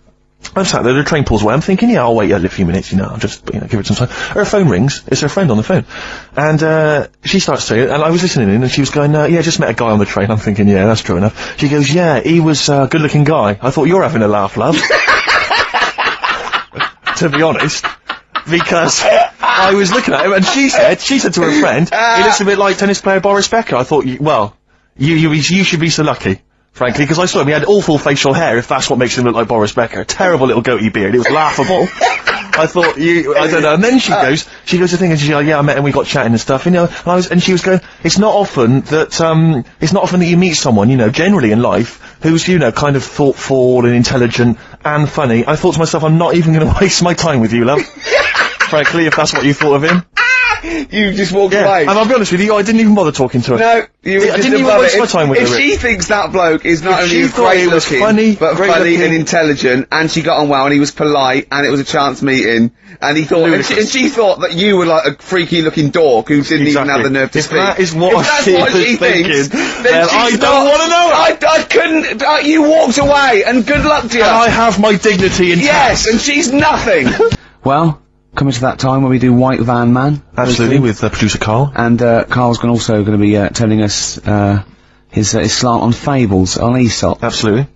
I'm sat there, the train pulls away, I'm thinking, I'll wait a few minutes, I'll just, give it some time. Her phone rings, it's her friend on the phone. And, she starts to, and I was listening in, and she was going, just met a guy on the train. I'm thinking, that's true enough. She goes, he was a good-looking guy. I thought, you're having a laugh, love. To be honest. Because I was looking at him, and she said to her friend, he looks a bit like tennis player Boris Becker. I thought, you should be so lucky, frankly, because I saw him, he had awful facial hair, if that's what makes him look like Boris Becker. Terrible little goatee beard, it was laughable. I thought, I don't know, and then she goes to thing, and she's like, I met him, we got chatting and stuff, and she was going, it's not often that you meet someone, generally in life, who's, kind of thoughtful and intelligent and funny. I thought to myself, I'm not even going to waste my time with you, love. Frankly, if that's what you thought of him. You just walked away. And I'll be honest with you, I didn't even bother talking to her. No, I didn't even waste my time with her. If she thinks that bloke is not only great looking, but funny and intelligent, and she got on well, and he was polite, and it was a chance meeting, and he thought, and she thought that you were like a freaky looking dork who didn't even have the nerve to speak. If that is what she thinks, then I don't want to know it. I couldn't, you walked away, and good luck to you. And I have my dignity intact. Yes, and she's nothing. Well, coming to that time where we do White Van Man. Absolutely, with producer Karl. And Karl's also going to be telling us his slant on fables, on Aesop. Absolutely.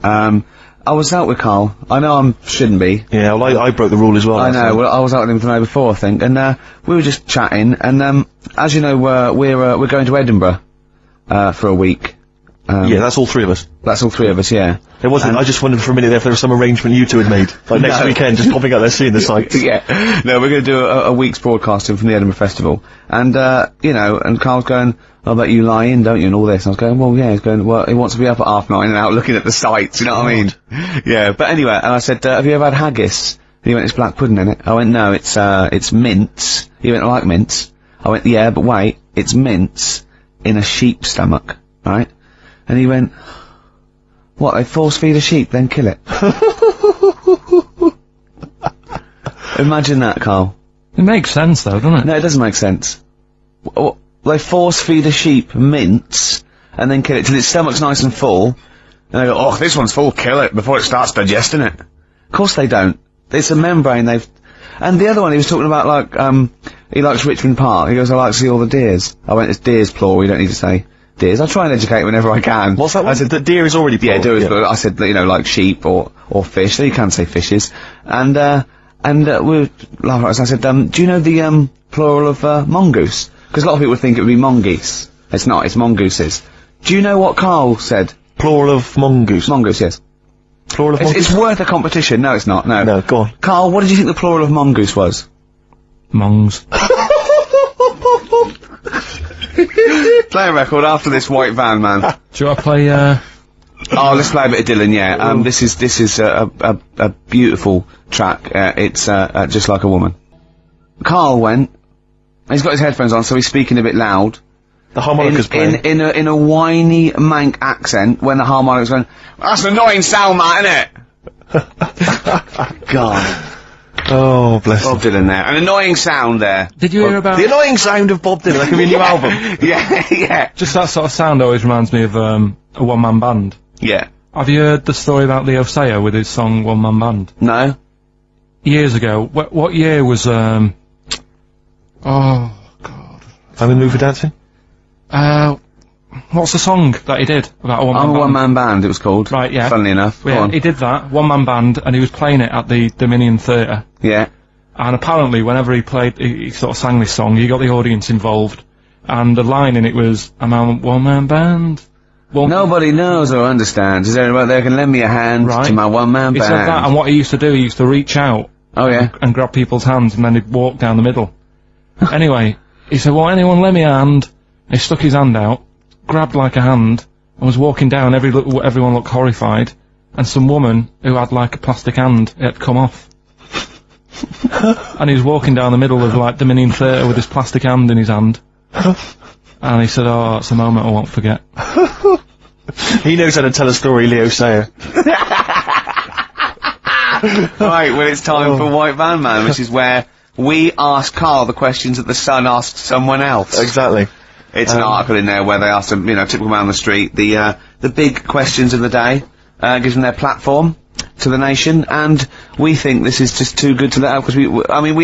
I was out with Karl. I know shouldn't be. Yeah, well, I broke the rule as well. I know. Well, I was out with him the night before, I think, and we were just chatting. And as you know, we're going to Edinburgh for a week. Yeah, that's all three of us. That's all three of us, yeah. There wasn't, I just wondered for a minute if there was some arrangement you two had made. Like next weekend, just popping out there seeing the sights. Yeah. No, we're going to do a week's broadcasting from the Edinburgh Festival. And, you know, and Carl's going, I bet you lie in, don't you, and all this. And I was going, well, yeah, he's going, well, he wants to be up at 9:30 and out looking at the sights, you know what I mean? Yeah, but anyway, and I said, have you ever had haggis? And he went, it's black pudding in it. I went, no, it's mince. He went, I like mince. I went, yeah, but wait, it's mince in a sheep's stomach, right? And he went, what, they force feed a sheep, then kill it? Imagine that, Carl. It makes sense, though, doesn't it? No, it doesn't make sense. They force feed a sheep mince, and then kill it till its stomach's nice and full, and they go, oh, this one's full, kill it, before it starts digesting it. Of course they don't. It's a membrane and the other one, he was talking about, like, he likes Richmond Park. He goes, I like to see all the deers. I went, it's deers, plural, you don't need to say deers. I try and educate whenever I can. What's that one? I said, that deer is already plural. Yeah, deer is plural. I said, you know, like sheep or fish, so you can say fishes. And we were laughing at us. I said, do you know the, plural of, mongoose? Because a lot of people think it would be mongoose. It's not, it's mongooses. Do you know what Carl said? Plural of mongoose. Mongoose, yes. Plural of mongoose? It's worth a competition. No, it's not, no. No, go on. Carl, what did you think the plural of mongoose was? Mongs. Play a record after this white van, man. Do you want to play, Oh, let's play a bit of Dylan, yeah. This is a beautiful track. It's, Just Like a Woman. Carl went, he's got his headphones on, so he's speaking a bit loud. The harmonica's playing. In a whiny Manc accent, when the harmonica's going, that's an annoying sound, that, innit? God. Oh, bless Bob Dylan there. An annoying sound there. Did you hear about... The annoying sound of Bob Dylan, like a new album. Yeah. Just that sort of sound always reminds me of, a one-man band. Yeah. Have you heard the story about Leo Sayer with his song One Man Band? No. Years ago. What year was, oh, God. I'm in the mood for dancing? What's the song that he did about a one-man band? One-man band, it was called. Right, yeah. Funnily enough. Yeah, he did that, one-man band, and he was playing it at the Dominion Theatre. Yeah. And apparently, whenever he sort of sang this song, he got the audience involved. And the line in it was, I'm a one-man band. Nobody knows or understands. Is there anybody there can lend me a hand to my one-man band? He said that, and what he used to do, he used to reach out. Oh, yeah? And grab people's hands, and then he'd walk down the middle. Anyway, he said, well, anyone lend me a hand? He stuck his hand out, grabbed like a hand, and was walking down. Everyone looked horrified. And some woman who had like a plastic hand, it had come off. And he was walking down the middle of like Dominion Theatre with his plastic hand in his hand. And he said, oh, it's a moment I won't forget. He knows how to tell a story, Leo Sayer. Right, well, it's time for White Van Man, which is where we ask Carl the questions that the Sun asks someone else. Exactly. It's an article in there where they ask them, you know, typical man on the street, the big questions of the day, gives them their platform to the nation, and we think this is just too good to let out, because we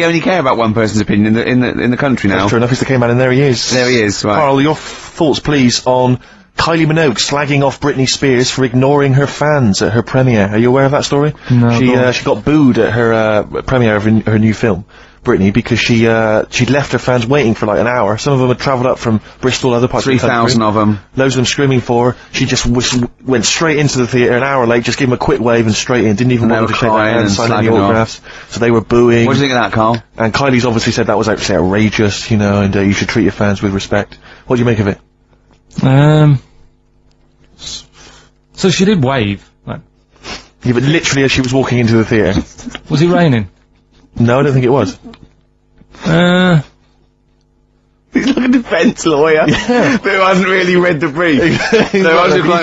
only care about one person's opinion in the country now. That's true enough, Mr. K-Man, and there he is. There he is, right. Carl, your thoughts, please, on Kylie Minogue slagging off Britney Spears for ignoring her fans at her premiere. Are you aware of that story? No. She got booed at her premiere of her new film, Britney, because she'd left her fans waiting for like an hour. Some of them had travelled up from Bristol, other parts of the country. 3,000 of them. Loads of them screaming for her. She just went straight into the theatre an hour late, just gave them a quick wave and straight in. Didn't even bother to shake their hands, sign any autographs. So they were booing. What do you think of that, Carl? And Kylie's obviously said that was actually outrageous, you know, and you should treat your fans with respect. What do you make of it? So she did wave. Like. Yeah, but literally as she was walking into the theatre. Was it raining? No, I don't think it was. He's like a defence lawyer. Yeah. Who hasn't really read the brief. He's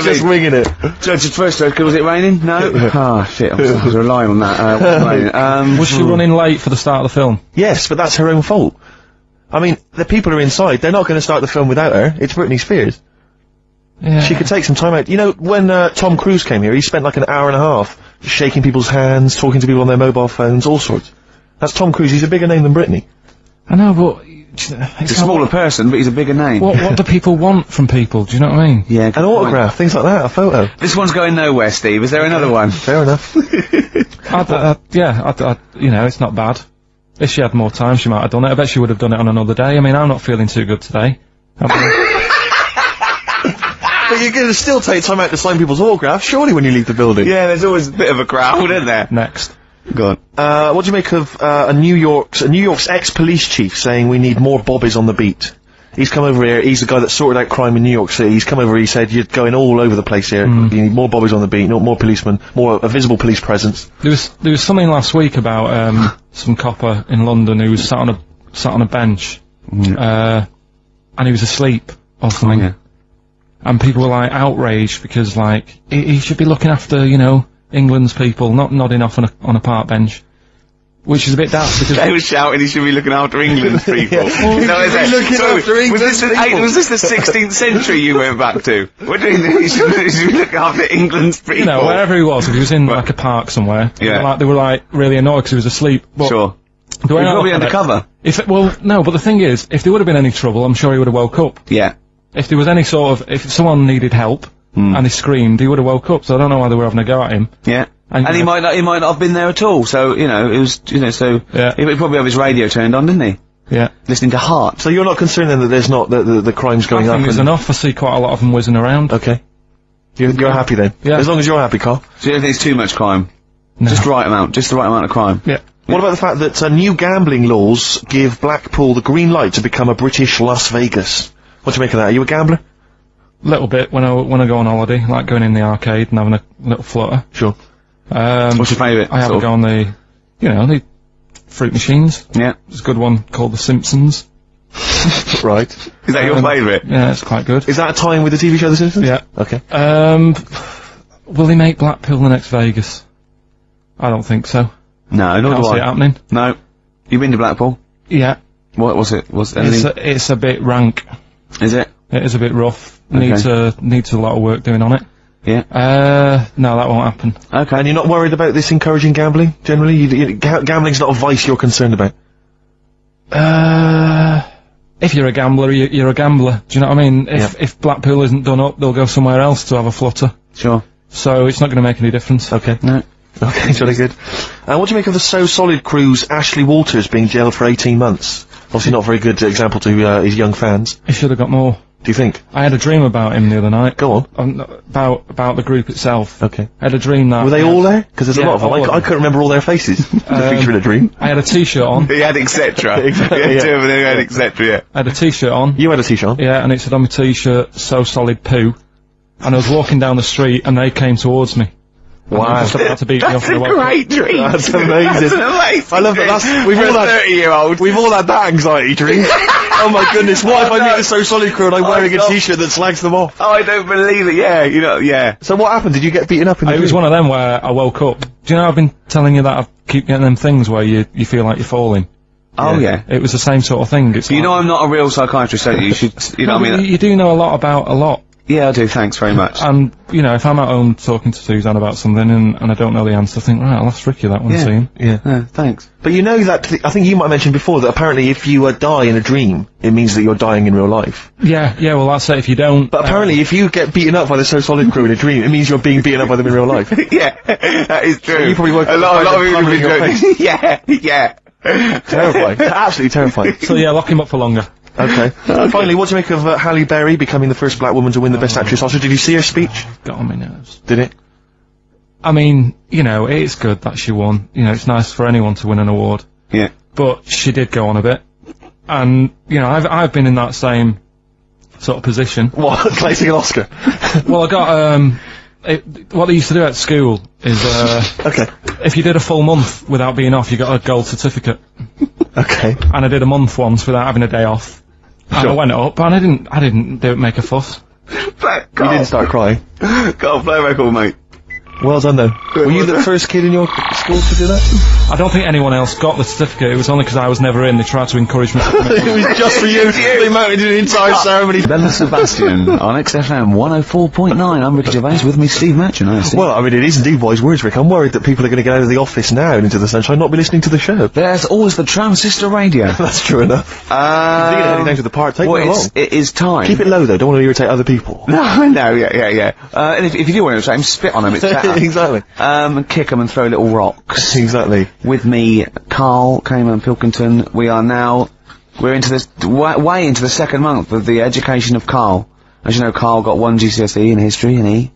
just winging it. Judge's first joke, was it raining? No? Oh, shit, I was relying on that. Was she running late for the start of the film? Yes, but that's her own fault. I mean, the people are inside, they're not going to start the film without her. It's Britney Spears. Yeah. She could take some time out. You know, when Tom Cruise came here, he spent like an hour and a half shaking people's hands, talking to people on their mobile phones, all sorts. That's Tom Cruise. He's a bigger name than Britney. I know, but... He's a smaller person, but he's a bigger name. What do people want from people? Do you know what I mean? Yeah. An autograph, things like that, a photo. This one's going nowhere, Steve. Is there another one? Fair enough. Yeah, you know, it's not bad. If she had more time, she might have done it. I bet she would have done it on another day. I mean, I'm not feeling too good today. But you're going to still take time out to sign people's autographs, surely, when you leave the building. Yeah, there's always a bit of a crowd, isn't there? Next. Go on. What do you make of New York's ex-police chief saying we need more bobbies on the beat? He's come over here, he's the guy that sorted out crime in New York City. He's come over, he said, you're going all over the place here. You need more bobbies on the beat, more policemen, a visible police presence. There was something last week about, some copper in London who was sat on a bench, and he was asleep or something. Yeah. And people were, like, outraged because, like, he should be looking after, England's people, not nodding off on a park bench. Which is a bit daft because they were shouting he should be looking after England's people. Was this the 16th century you went back to? What do you think he should be looking after England's people? Wherever he was, if he was in like a park somewhere, they were like really annoyed because he was asleep. But sure. He was probably undercover. No, but the thing is, if there would have been any trouble, I'm sure he would have woke up. Yeah. If there was any if someone needed help and he screamed, he would have woke up. So I don't know why they were having a go at him. Yeah. And he might not have been there at all, so, it was, he probably have his radio turned on, didn't he? Yeah. Listening to Heart. So you're not concerned then that there's not, the crime's going up? I think there's enough. I see quite a lot of them whizzing around. Okay. You're happy then? Yeah. As long as you're happy, Carl. So you don't think it's too much crime? No. Just the right amount of crime? Yeah. What about the fact that, new gambling laws give Blackpool the green light to become a British Las Vegas? What do you make of that? Are you a gambler? Little bit when I go on holiday, like going in the arcade and having a little flutter. Sure. What's your favourite? I have a go on the fruit machines. Yeah. There's a good one called The Simpsons. Right. Is that your favourite? Yeah, it's quite good. Is that a tie-in with the TV show The Simpsons? Yeah. Okay. Will they make Blackpool the next Vegas? I don't think so. No, nor do I. Can't see it happening. No. You been to Blackpool? Yeah. What was it? It's a bit rank. Is it? It is a bit rough. Okay. Needs a lot of work doing on it. Yeah. No, that won't happen. Okay. And you're not worried about this encouraging gambling, generally? Gambling's not a vice you're concerned about? If you're a gambler, you're a gambler. Do you know what I mean? If Blackpool isn't done up, they'll go somewhere else to have a flutter. Sure. So it's not going to make any difference. Okay. No. Okay, jolly good. What do you make of the So Solid crew's Ashley Walters being jailed for 18 months? Obviously not a very good example to his young fans. He should have got more. Do you think? I had a dream about him the other night. Go on. About the group itself. Okay. I had a dream that... Were they all there? Because there's a lot of them. I couldn't remember all their faces. To feature in a dream. I had a t-shirt on. He had etc. Exactly, He had etc, yeah. I had a t-shirt on. You had a t-shirt on? Yeah, and it said on my t-shirt, So Solid Poo. And I was walking down the street and they came towards me. Wow. And they were just about to beat me off. That's a great dream. That's amazing. That's amazing. I love that. We've all had 30-year-old. We've all had that anxiety dream. Oh my goodness, what if I meet the So Solid crew and I'm wearing a t-shirt that slags them off? Oh, I don't believe it, yeah, yeah. So what happened? Did you get beaten up in the It was one of them where I woke up. Do you know I've been telling you that I keep getting them things where you feel like you're falling? Oh, yeah. It was the same sort of thing. It's you know I'm not a real psychiatrist, don't you? You should, you know what I mean? You do know a lot about a lot. Yeah, I do, thanks very much. And, if I'm at home talking to Suzanne about something and I don't know the answer, I think, right, I'll ask Ricky that one soon. Yeah. Thanks. But you know that, I think you might have mentioned before that apparently if you die in a dream, it means that you're dying in real life. Yeah, well that's it, if you don't... But apparently if you get beaten up by the So Solid crew in a dream, it means you're being beaten up by them in real life. Yeah, that is true. So you probably work a lot of people have been Yeah. Terrifying. Absolutely terrifying. So yeah, lock him up for longer. Okay. Finally, what do you make of Halle Berry becoming the first black woman to win the Best Actress Oscar? Did you see her speech? Got on my nerves. Did it? I mean, it's good that she won. It's nice for anyone to win an award. Yeah. But she did go on a bit. And, I've been in that same sort of position. What? Placing an Oscar? Well, I got, what they used to do at school is, okay. If you did a full month without being off, you got a gold certificate. Okay. And I did a month once without having a day off. And I went up, and I didn't make a fuss. You didn't start crying? Got a play record, mate. Well done, though. Were you the first kid in your school to do that? I don't think anyone else got the certificate. It was only because I was never in. They tried to encourage me. It was just for you. They mounted an entire ceremony. Bella Sebastian on XFM 104.9. I'm Ricky Gervais, with me Steve Matchin, I see. Well, I mean, it is indeed wise words, Rick. I'm worried that people are going to get out of the office now and into the sunshine and not be listening to the show. There's always the transistor radio. That's true enough. You're heading down to the park. Take it along. It is time. Keep it low, though. Don't want to irritate other people. No, yeah. And if you do want to irritate them, spit on them. It's better. Exactly. And kick them and throw little rocks. Exactly. With me, Karl Pilkington. We're into this way into the second month of the education of Karl. As you know, Karl got 1 GCSE in history and E,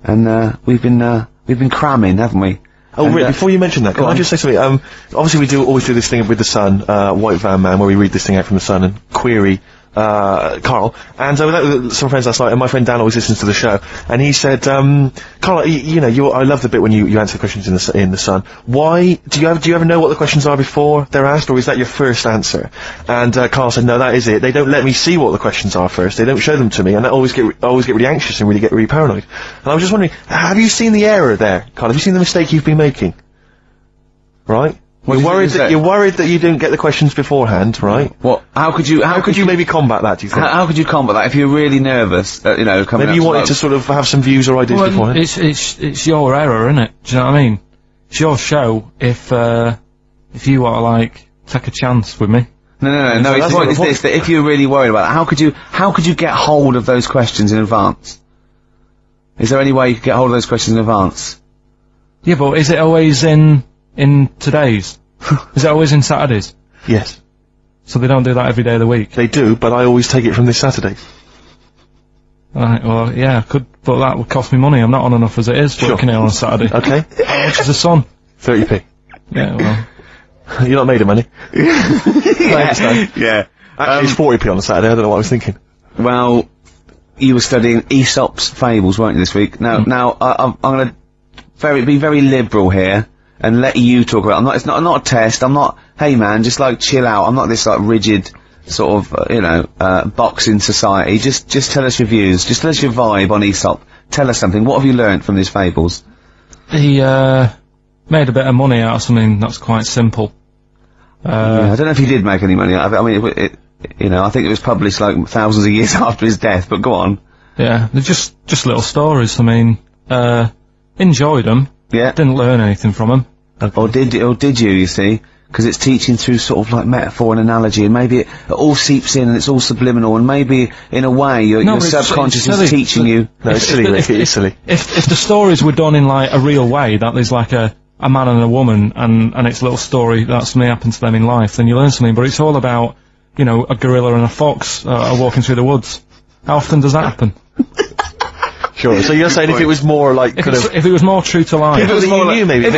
and we've been cramming, haven't we? Oh, Rick, before you mention that, can I just say something? Obviously we always do this thing with the Sun, White Van Man, where we read this thing out from the Sun and query Karl, and I was out with some friends last night, and my friend Dan always listens to the show, and he said, Karl, I love the bit when you answer questions in the Sun. Why do you ever know what the questions are before they're asked, or is that your first answer? And Karl said, no, that is it. They don't let me see what the questions are first. They don't show them to me, and I always get really anxious and get really paranoid. And I was just wondering, have you seen the error there, Karl? Have you seen the mistake you've been making? Right? You're worried that you didn't get the questions beforehand, right? What? How could you maybe combat that, do you think? How could you combat that if you're really nervous, coming maybe you wanted to sort of have some views or ideas beforehand? It's your error, isn't it? Do you know what I mean? It's your show if you want to, like, take a chance with me. No, his point is this, that if you're really worried about it, how could you get hold of those questions in advance? Is there any way you could get hold of those questions in advance? Yeah, but is it always in today's? Is it always in Saturdays? Yes. So they don't do that every day of the week? They do, but I always take it from this Saturday. Right, well, yeah, but that would cost me money. I'm not on enough as it is working here on a Saturday. Okay. How much is the Sun? 30p. Yeah, well. You're not made of money. Yeah. Actually, it's 40p on a Saturday, I don't know what I was thinking. Well, you were studying Aesop's fables, weren't you, this week? Now, I'm gonna be very liberal here, and let you talk about it. It's not a test, I'm not, hey man, just like chill out, I'm not this like rigid, sort of, box in society. Just tell us your views, just tell us your vibe on Aesop. Tell us something, what have you learnt from his fables? He, made a bit of money out of something that's quite simple. Yeah, I don't know if he did make any money out of it. I mean, I think it was published like thousands of years after his death, but go on. Yeah, they're just little stories. I mean, enjoyed them. Yeah. Didn't learn anything from them. Okay. Or did you see? Because it's teaching through sort of like metaphor and analogy, and maybe it all seeps in and it's all subliminal, and maybe in a way your subconscious is teaching you. No, it's silly, Rick, it's silly. If the stories were done in like a real way, that there's like a man and a woman, and it's a little story that something happened to them in life, then you learn something, but it's all about, a gorilla and a fox are walking through the woods. How often does that happen? Sure. So you're saying if it was more like if it was more true to life, if it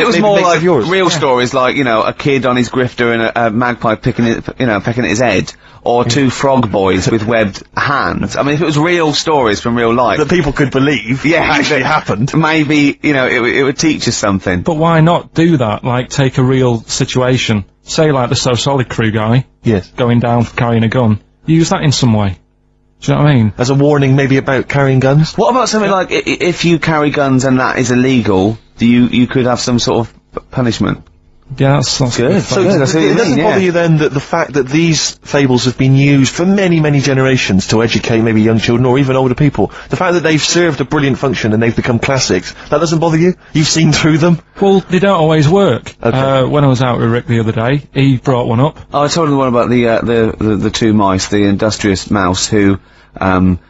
was more like real stories, like a kid on his grifter and a magpie pecking at his head, or two frog boys with webbed hands. I mean, if it was real stories from real life that people could believe, actually happened, maybe it would teach us something. But why not do that? Like, take a real situation, say like the So Solid Crew guy, yes, going down for carrying a gun. Use that in some way. Do you know what I mean? As a warning, maybe about carrying guns? What about something like, if you carry guns and that is illegal, you could have some sort of punishment? Yeah, that's good. So it doesn't bother you then that the fact that these fables have been used for many, many generations to educate maybe young children or even older people, the fact that they've served a brilliant function and they've become classics, that doesn't bother you? You've seen through them? Well, they don't always work. Okay. When I was out with Rick the other day, he brought one up. Oh, I told him one about the two mice, the industrious mouse who,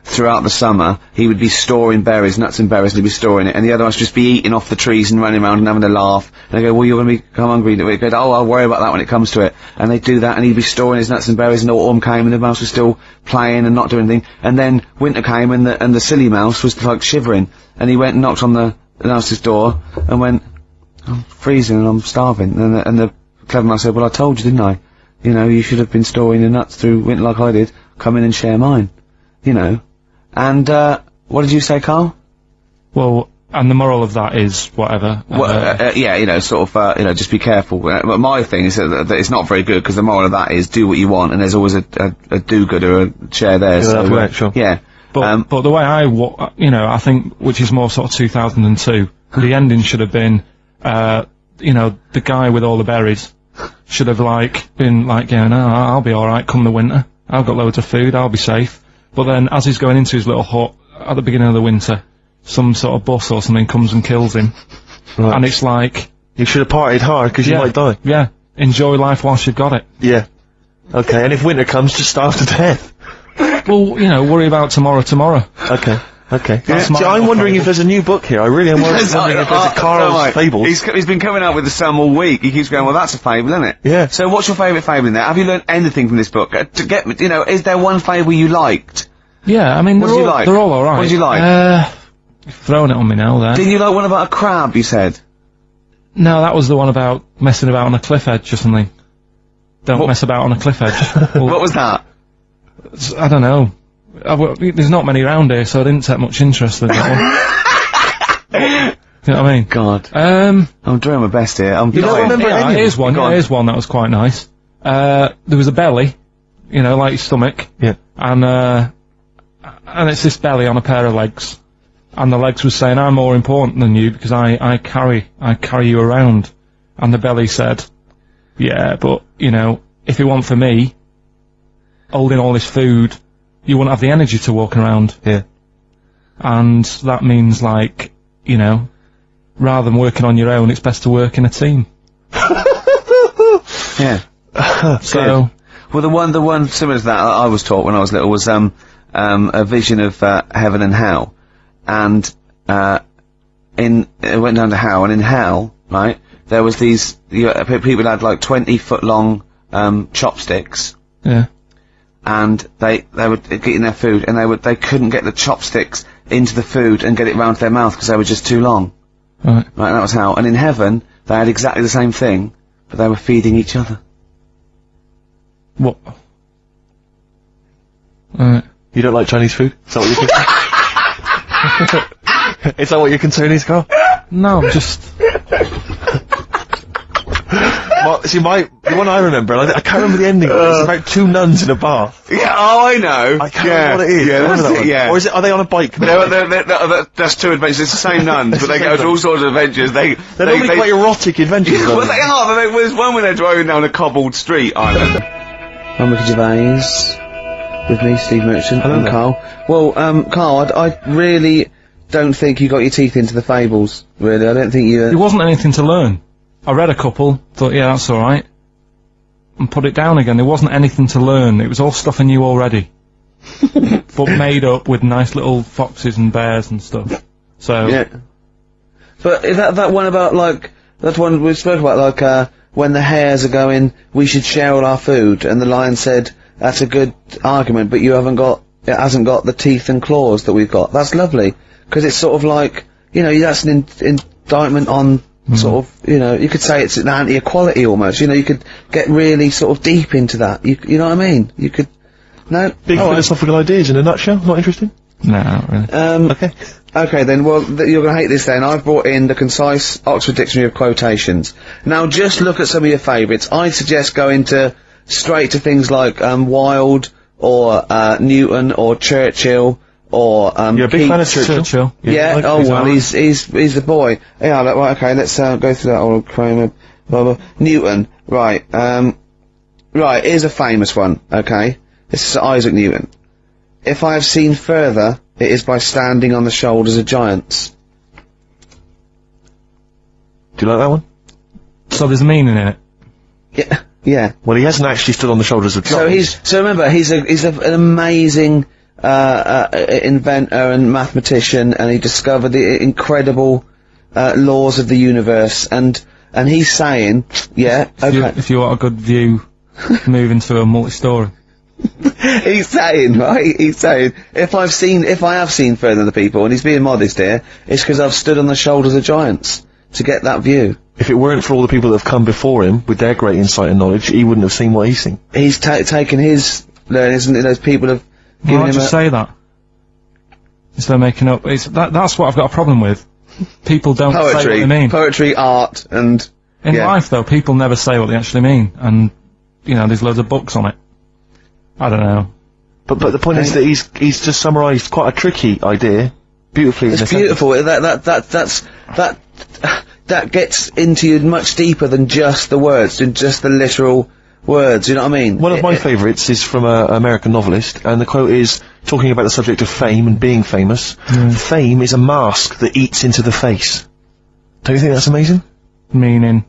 throughout the summer, he would be storing berries, nuts and berries, and he'd be storing it, and the other ones just be eating off the trees and running around and having a laugh, and they go, well, you're gonna become hungry, and he'd go, oh, I'll worry about that when it comes to it, and they'd do that, and he'd be storing his nuts and berries, and autumn came, and the mouse was still playing and not doing anything, and then winter came, and the silly mouse was, like, shivering, and he went and knocked on the mouse's door, and went, I'm freezing and I'm starving, and the clever mouse said, well, I told you, didn't I? You should have been storing your nuts through winter like I did, come in and share mine. And, what did you say, Karl? Well, and the moral of that is whatever. Just be careful. But my thing is that it's not very good, because the moral of that is do what you want, and there's always a do-gooder, a share there. So, sure. Yeah. But the way I think, which is more sort of 2002, the ending should have been, the guy with all the berries should have, been going, oh, I'll be alright come the winter. I've got loads of food, I'll be safe. But then, as he's going into his little hut at the beginning of the winter, some sort of bus or something comes and kills him. Right. And it's like... You should have partied hard, because you might die. Yeah. Enjoy life whilst you've got it. Yeah. Okay, and if winter comes, just starve to death. Well, worry about tomorrow. Okay. I'm wondering if there's a new book here. I really am wondering if there's a Karl's Fables. He's been coming out with the Sun all week. He keeps going, well, that's a fable, isn't it? Yeah. So what's your favourite fable in there? Have you learned anything from this book? Is there one fable you liked? Yeah, I mean, What did you like? they're all alright. What did you like? You're throwing it on me now, there. Didn't you like one about a crab, you said? No, that was the one about messing about on a cliff edge or something. Don't mess about on a cliff edge. Well, What was that? I don't know. There's not many around here, so I didn't take much interest in that one. You know what I mean? God. Um, I'm doing my best here. I'm You don't dying. remember yeah, any? here's one. Go Yeah, on. here's one that was quite nice. There was a belly, you know, like your stomach. Yeah. And it's this belly on a pair of legs. And the legs was saying, I'm more important than you because I carry you around. And the belly said, yeah, but, you know, if it weren't for me, holding all this food, you wouldn't have the energy to walk around. Yeah. And that means, like, you know, rather than working on your own, it's best to work in a team. Yeah. So, Well, the one similar to that I was taught when I was little was, a vision of, heaven and hell. And, it went down to hell, and in hell, right, there was these, people had like 20-foot long, chopsticks. yeah. And they were eating their food, and they couldn't get the chopsticks into the food and get it round to their mouth because they were just too long. Right. Right, that was how. And in heaven, they had exactly the same thing, but they were feeding each other. What? Alright. You don't like Chinese food? Is that what you're thinking? Is that what your concern is, Carl? No, I'm just... Well, see, the one I remember, and I can't remember the ending of it, it's about two nuns in a bar. Yeah, oh, I know. I can't remember what it is. Yeah, Remember that's that it, one? yeah. Or are they on a bike? That's two adventures. It's the same nuns, but they go to all sorts of adventures. They're normally quite erotic adventures, Well, though. they are, but there's one where they're driving down a cobbled street, I remember. I'm Ricky Gervais, with me, Steve Merchant, Hello and there. Carl. Well, Carl, I really don't think you got your teeth into the fables, really. I don't think you... There wasn't anything to learn. I read a couple, thought, yeah, that's alright. And put it down again. There wasn't anything to learn. It was all stuff I knew already. But made up with nice little foxes and bears and stuff. So... Yeah. But is that one about, like, that one we spoke about, like, when the hares are going, we should share all our food, and the lion said, that's a good argument, but it hasn't got the teeth and claws that we've got. That's lovely. Because it's sort of like, you know, that's an indictment on sort of, you know, you could say it's an anti-equality almost, you know, you could get really sort of deep into that. You know what I mean? You could... No? Big philosophical ideas in a nutshell, not interesting? No, not really. Okay. Okay then, well, you're gonna hate this then. I've brought in the concise Oxford Dictionary of Quotations. Now, just look at some of your favourites. I'd suggest going straight to things like, Wilde, or, Newton, or Churchill, or, You're a big fan of Churchill? Churchill. Yeah, like oh his well, arm. he's the boy. Yeah, right, okay, let's, go through that old Kramer, blah, blah. Newton, right, right, here's a famous one, okay? This is Isaac Newton. If I have seen further, it is by standing on the shoulders of giants. Do you like that one? So there's a meaning in it. Yeah, yeah. Well, he hasn't actually stood on the shoulders of giants. So remember, he's an amazing, inventor and mathematician, and he discovered the incredible, laws of the universe, and he's saying, yeah, okay. If you want a good view, move into a multi-story. He's saying, right, if I have seen further than the people, and he's being modest here, it's because I've stood on the shoulders of giants to get that view. If it weren't for all the people that have come before him, with their great insight and knowledge, he wouldn't have seen what he's seen. He's taken his learnings, and those people have given Why him just say that? Instead of making up, that's what I've got a problem with. People don't say what they mean. poetry, art, and... In yeah. life, though, people never say what they actually mean, and, you know, there's loads of books on it. I don't know. But the point is that he's just summarised quite a tricky idea, beautifully. It's beautiful. That gets into you much deeper than just the words, than just the literal words, you know what I mean? One of my favourites is from an American novelist, and the quote is, talking about the subject of fame and being famous, fame is a mask that eats into the face. Don't you think that's amazing? Meaning?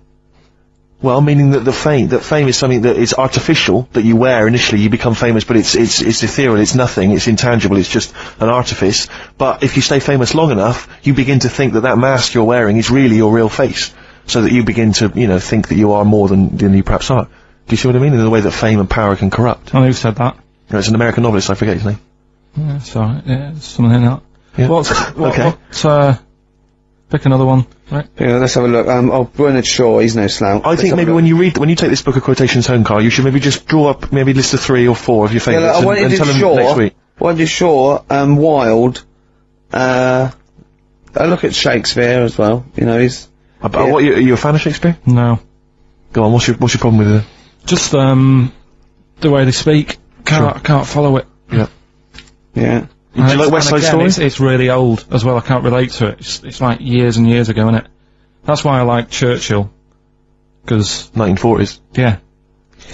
Well, meaning that fame is something that is artificial, that you wear initially, you become famous, but it's ethereal, it's nothing, it's intangible, it's just an artifice. But if you stay famous long enough, you begin to think that mask you're wearing is really your real face. So that you begin to, you know, think that you are more than you perhaps are. Do you see what I mean? In the way that fame and power can corrupt. Oh, who said that? No, it's an American novelist, I forget his name. Yeah, it's alright. Yeah, there's something in that. Yeah. Okay. Pick another one, right? Yeah, let's have a look. Bernard Shaw, he's no slouch. I think maybe when you take this book of quotations home, Karl, you should maybe just draw up maybe a list of 3 or 4 of your favourites and tell them next week. Why do Shaw, Wilde, I look at Shakespeare as well, you know, he's... Are you a fan of Shakespeare? No. Go on, what's your problem with it? Just, the way they speak. Can't follow it. Yeah. Yeah. Do you like West Side Story? It's really old as well. I can't relate to it. It's like years and years ago, isn't it? That's why I like Churchill. Because 1940s. Yeah.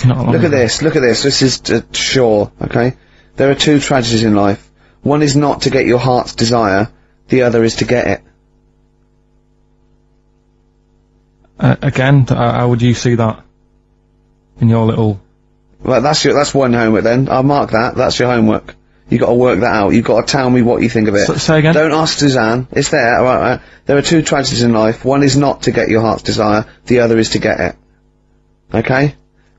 Look at this. This is Shaw. Okay. There are 2 tragedies in life. One is not to get your heart's desire. The other is to get it. Again, how would you see that in your little? Well, that's one homework then. I'll mark that. That's your homework. You got to work that out. You got to tell me what you think of it. Say again? Don't ask Suzanne. It's there. Right. There are 2 tragedies in life. One is not to get your heart's desire. The other is to get it. Okay?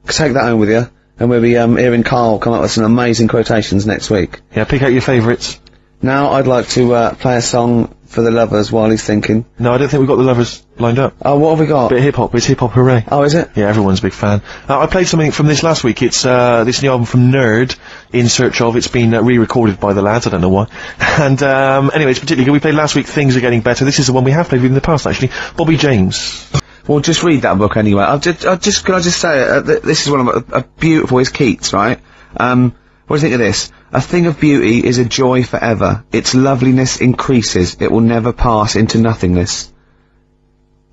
Take that home with you. And we'll be hearing Karl come up with some amazing quotations next week. Yeah, pick out your favourites. Now I'd like to play a song for the lovers while he's thinking. No, I don't think we've got the lovers lined up. Oh, what have we got? Bit of hip-hop. It's hip-hop hooray. Oh, is it? Yeah, everyone's a big fan. I played something from this last week. It's this new album from Nerd, In Search Of. It's been re-recorded by the lads, I don't know why. And anyway, it's particularly good. We played last week, Things Are Getting Better. This is the one we have played in the past, actually. Bobby James. Well, just read that book anyway. Can I just say, this is one of a beautiful, it's Keats, right? What do you think of this? A thing of beauty is a joy forever. Its loveliness increases. It will never pass into nothingness.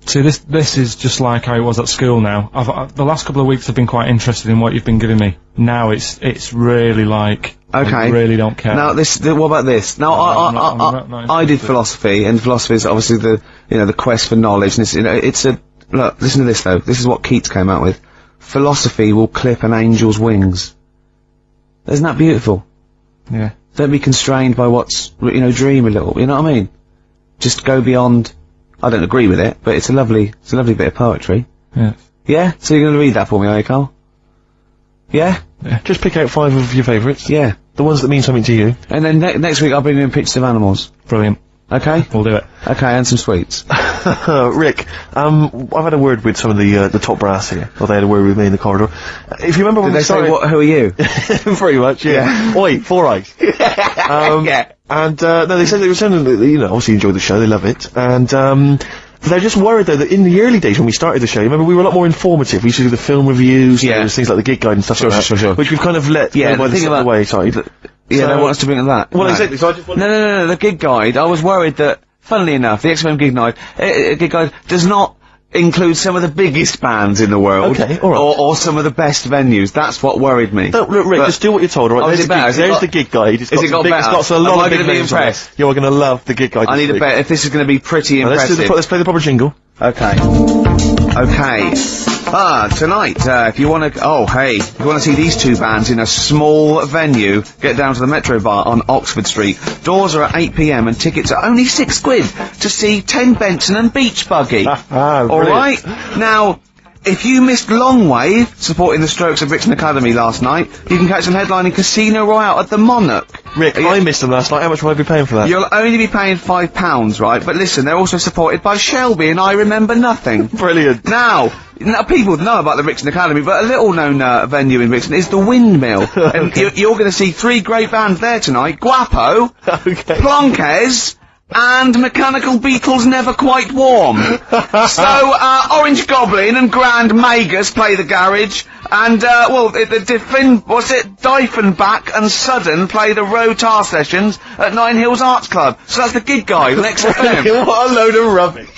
See, this is just like how it was at school now. The last couple of weeks I've been quite interested in what you've been giving me. Now it's really like, okay. I really don't care. Now what about this? Now I did philosophy, and philosophy is obviously the quest for knowledge, and look, listen to this though. This is what Keats came out with. Philosophy will clip an angel's wings. Isn't that beautiful? Yeah. Don't be constrained by what's, dream a little, you know what I mean? Just go beyond. I don't agree with it, but it's a lovely bit of poetry. Yeah. Yeah? So you're gonna read that for me, are you, Karl? Yeah? Yeah. Just pick out 5 of your favourites. Yeah. The ones that mean something to you. And then next week I'll bring you in pictures of animals. Brilliant. Okay? We'll do it. Okay, and some sweets. Rick, I've had a word with some of the top brass here, or they had a word with me in the corridor. If you remember when Did they say, who are you? Pretty much, yeah. Oi, 4 eyes. Yeah. And, no, they said they were saying that, obviously enjoy the show, they love it, and, they're just worried though that in the early days when we started the show, remember we were a lot more informative. We used to do the film reviews, there was things like the gig guide and stuff like that, sure. which we've kind of let go by the wayside. Yeah, they want us to bring that. Well, exactly, so I just wanted... No, the gig guide, I was worried that, funnily enough, the XFM gig guide does not include some of the biggest bands in the world. Okay, alright. Or some of the best venues. That's what worried me. No, look, Rick, just do what you're told, alright? Is it better? There's the gig guide. It's got a lot of big names on it. You're gonna love the gig guide. I need a bet if this is gonna be pretty impressive. Let's play the proper jingle. Okay. Tonight, if you wanna see these 2 bands in a small venue, get down to the Metro Bar on Oxford Street. Doors are at 8 PM and tickets are only £6 to see 10 Benson and Beach Buggy. Alright? Now, if you missed Longwave, supporting the Strokes of Brixton Academy last night, you can catch them headlining Casino Royale at the Monarch. Rick, I missed them last night. How much will I be paying for that? You'll only be paying £5, right? But listen, they're also supported by Shelby and I Remember Nothing. Brilliant. Now, people know about the Brixton Academy, but a little-known venue in Brixton is the Windmill. And you're going to see 3 great bands there tonight. Guapo, Plonquez, and Mechanical Beetles Never Quite Warm. So, Orange Goblin and Grand Magus play the garage, and, Diefenbach and Sudden play the Rotar sessions at Nine Hills Arts Club. So that's the gig guide on XFM. What a load of rubbish.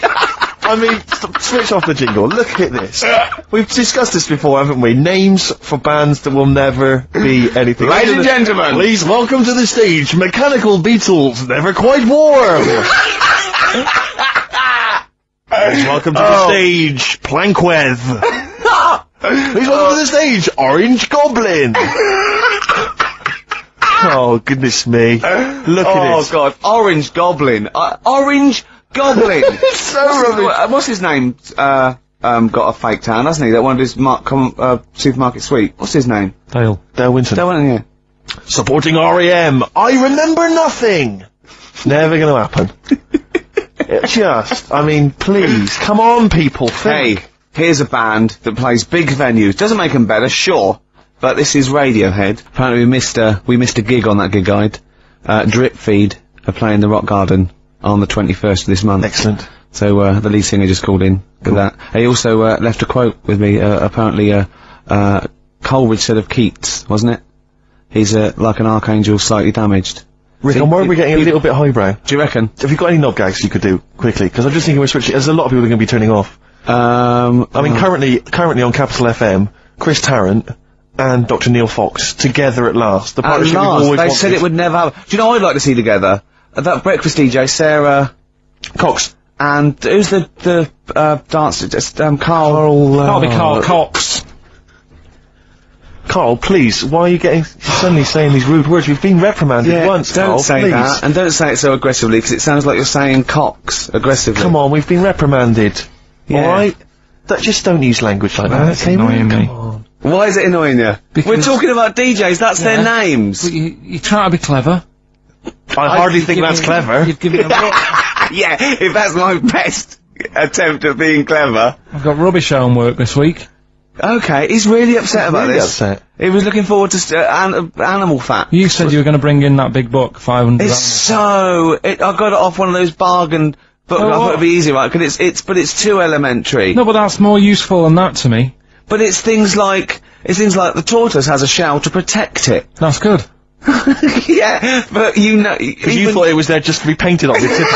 I mean, switch off the jingle. Look at this. We've discussed this before, haven't we? Names for bands that will never be anything. Ladies and gentlemen, please welcome to the stage, Mechanical Beetles Never Quite Warm. Please welcome to the stage, Planquez. Please welcome to the stage, Orange Goblin. Oh, goodness me. Look at this. Oh, God. Orange Goblin. Orange Goblin. It's so rubbish. What's his name? Got a fake tan, hasn't he? That one of his supermarket suite. What's his name? Dale Winton. Dale Winton, yeah. Supporting REM. I remember nothing. Never gonna happen. I mean, please, come on, people, think. Hey, here's a band that plays big venues. Doesn't make them better, sure, but this is Radiohead. Apparently we missed a gig on that gig guide. Drip Feed are playing the Rock Garden on the 21st of this month. Excellent. So, the lead singer just called in with that. He also, left a quote with me, apparently, Coleridge said of Keats, wasn't it? He's, like an archangel slightly damaged. Rick, I'm worried we're getting a little bit highbrow. Do you reckon? Have you got any knob gags you could do quickly? Because I'm just thinking we're switching. There's a lot of people that are going to be turning off. I mean, currently on Capital FM, Chris Tarrant and Dr. Neil Fox together at last. The partnership we've always wanted. They said it would never happen. Do you know what I'd like to see together? That breakfast DJ, Sarah Cox. And who's the dancer? Just Carl. That'll be Carl Cox. Carl, please, why are you suddenly saying these rude words? You've been reprimanded once, don't Carl, say please. that, and don't say it so aggressively, because it sounds like you're saying Cox aggressively. Come on, we've been reprimanded. Yeah. Alright? Just don't use language like that. That's annoying me. Come on. Why is it annoying you? Because we're talking about DJs, that's their names. But you try to be clever. I hardly think that's clever. You've given him Yeah, if that's my best attempt at being clever. I've got rubbish homework this week. Okay, he's really upset about really this. Upset. He was looking forward to animal fat. You said you were going to bring in that big book, 500. I got it off one of those bargain books. I thought it'd be easy, right? Cause it's too elementary. No, but that's more useful than that to me. But it's things like the tortoise has a shell to protect it. That's good. Yeah, but you know, because you thought it was there just to be painted on the tip.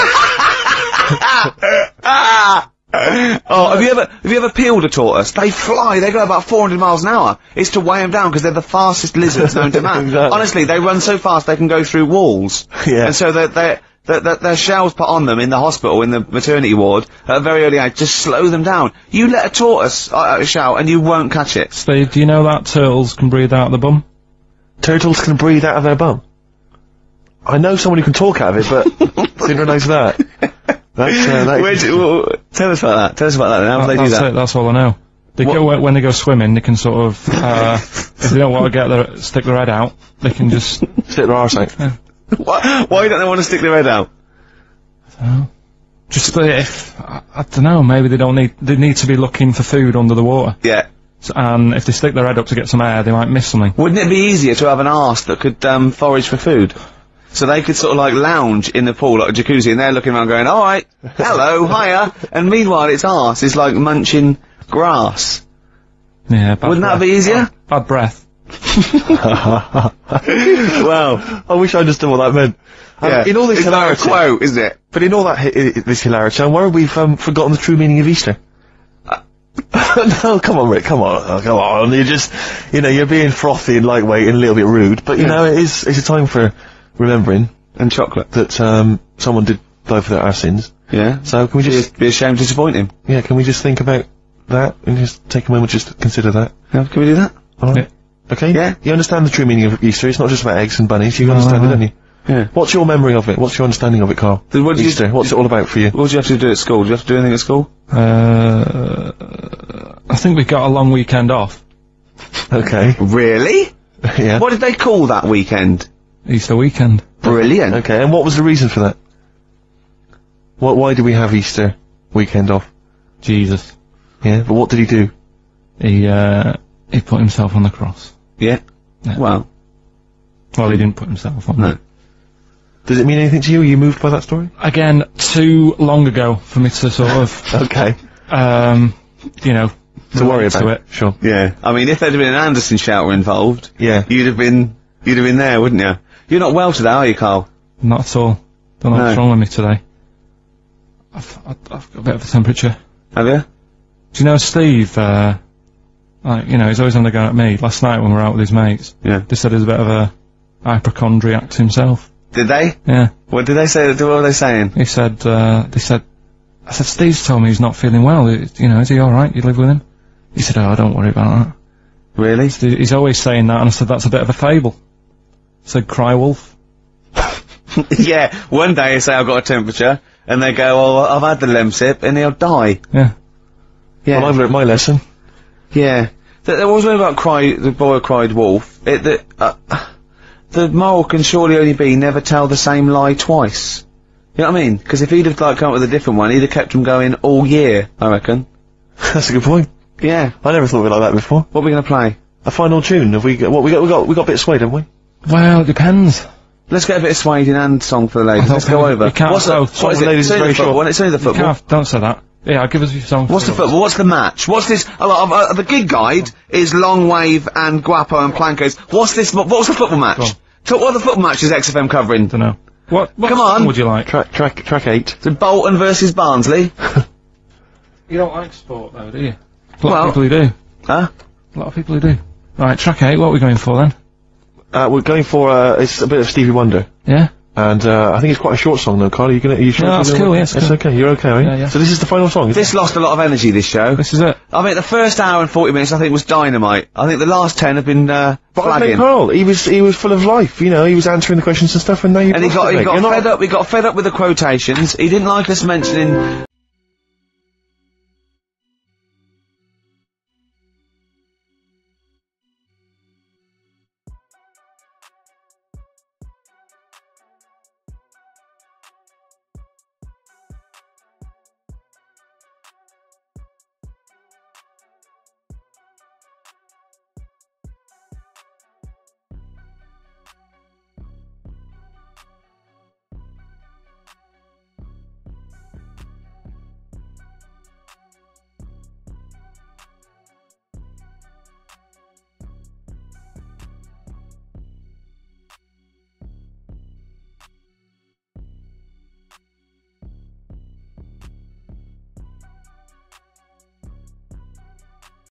Have you ever peeled a tortoise? They fly, they go about 400 miles an hour. It's to weigh them down because they're the fastest lizards known to man. Exactly. Honestly, they run so fast they can go through walls. Yeah. And so their shells put on them in the hospital, in the maternity ward, at a very early age, just slow them down. You let a tortoise out a shell and you won't catch it. Steve, do you know that turtles can breathe out the bum? Turtles can breathe out of their bum. I know someone who can talk out of it, but didn't realise that. Tell us about that. Tell us about that. How do they do that? That's all I know. They go when they go swimming. They can sort of, if they don't want to stick their head out, they can just stick their arse out. Yeah. Why don't they want to stick their head out? I don't know. Just I don't know. Maybe they need to be looking for food under the water. Yeah. And if they stick their head up to get some air, they might miss something. Wouldn't it be easier to have an arse that could forage for food? So they could sort of like lounge in the pool like a jacuzzi, and they're looking around going, alright, hello, hiya, and meanwhile its arse is like munching grass. Yeah, Wouldn't that be easier? Bad breath. Wow. I wish I understood what that meant. Yeah. In all this hilarity. It's like a quote, isn't it? But in all that this hilarity, I'm worried we've forgotten the true meaning of Easter. No, come on, Rick, come on. You're just, you're being frothy and lightweight and a little bit rude, but it's a time for remembering. And chocolate. That, someone did die for our sins. Yeah. So can we just be ashamed to disappoint him? Yeah, can we just think about that and just take a moment just to consider that? Yeah, can we do that? Alright. Yeah. Okay? Yeah. You understand the true meaning of Easter, it's not just about eggs and bunnies, you understand it, don't you? Yeah. What's your memory of it? What's your understanding of it, Carl? Easter, what's it all about for you? What do you have to do at school? Do you have to do anything at school? I think we got a long weekend off. Okay. Really? Yeah. What did they call that weekend? Easter weekend. Brilliant. Okay, and what was the reason for that? Why did we have Easter weekend off? Jesus. Yeah, but what did he do? He put himself on the cross. Yeah. Well, he didn't put himself on. No. Does it mean anything to you? Are you moved by that story? Again, too long ago for me to sort of... Okay. To worry about it. Sure. Yeah. I mean, if there'd been an Anderson shouter involved, yeah, you'd have been there, wouldn't you? You're not well today, are you, Carl? Not at all. Don't know what's wrong with me today. I've got a bit of a temperature. Have you? Do you know Steve, he's always on the go at me. Last night when we were out with his mates, they said he's a bit of a hypochondriac himself. Did they? Yeah. What did they say? What were they saying? He said, I said, Steve's told me he's not feeling well. Is he alright? You live with him? He said, oh, don't worry about that. Really? He's always saying that, and I said, that's a bit of a fable. I said, cry wolf. Yeah, one day they say I've got a temperature, and they go, oh, I've had the Lemsip, and he'll die. Yeah. Yeah. Well, I've learnt my lesson. Yeah. There was one about the boy who cried wolf. the moral can surely only be never tell the same lie twice. You know what I mean? Because if he'd have, like, come up with a different one, he'd have kept them going all year, I reckon. That's a good point. Yeah. I never thought of it like that before. What are we gonna play? A final tune. Have we got, we got a bit of Suede, haven't we? Well, it depends. Let's get a bit of Suede in and song for the ladies. Let's go over. You can't What's go. what is the it? ladies is very short. It's only the football. Don't say that. Yeah, give us your song. What's the football? What's the match? What's this? The gig guide is Long Wave and Guapo and Plancos. What's this? What's the football match? What are the football matches XFM covering? Dunno. What Come on. song would you like? Track 8. So Bolton versus Barnsley. You don't like sport though, do you? A lot Well- of people who do. Huh? A lot of people who do. Right, track 8, what are we going for then? We're going for, it's a bit of Stevie Wonder. Yeah? And, I think it's quite a short song though, Carl. Are you sure? No, that's cool, yes. It's okay, you're okay, are you? Yeah. So this is the final song, is This lost a lot of energy, this show. This is it. I mean, the first hour and 40 minutes, I think, was dynamite. I think the last 10 have been, But I flagging. think Carl, he was full of life, you know, he was answering the questions and stuff, and now And he got fed up with the quotations. He didn't like us mentioning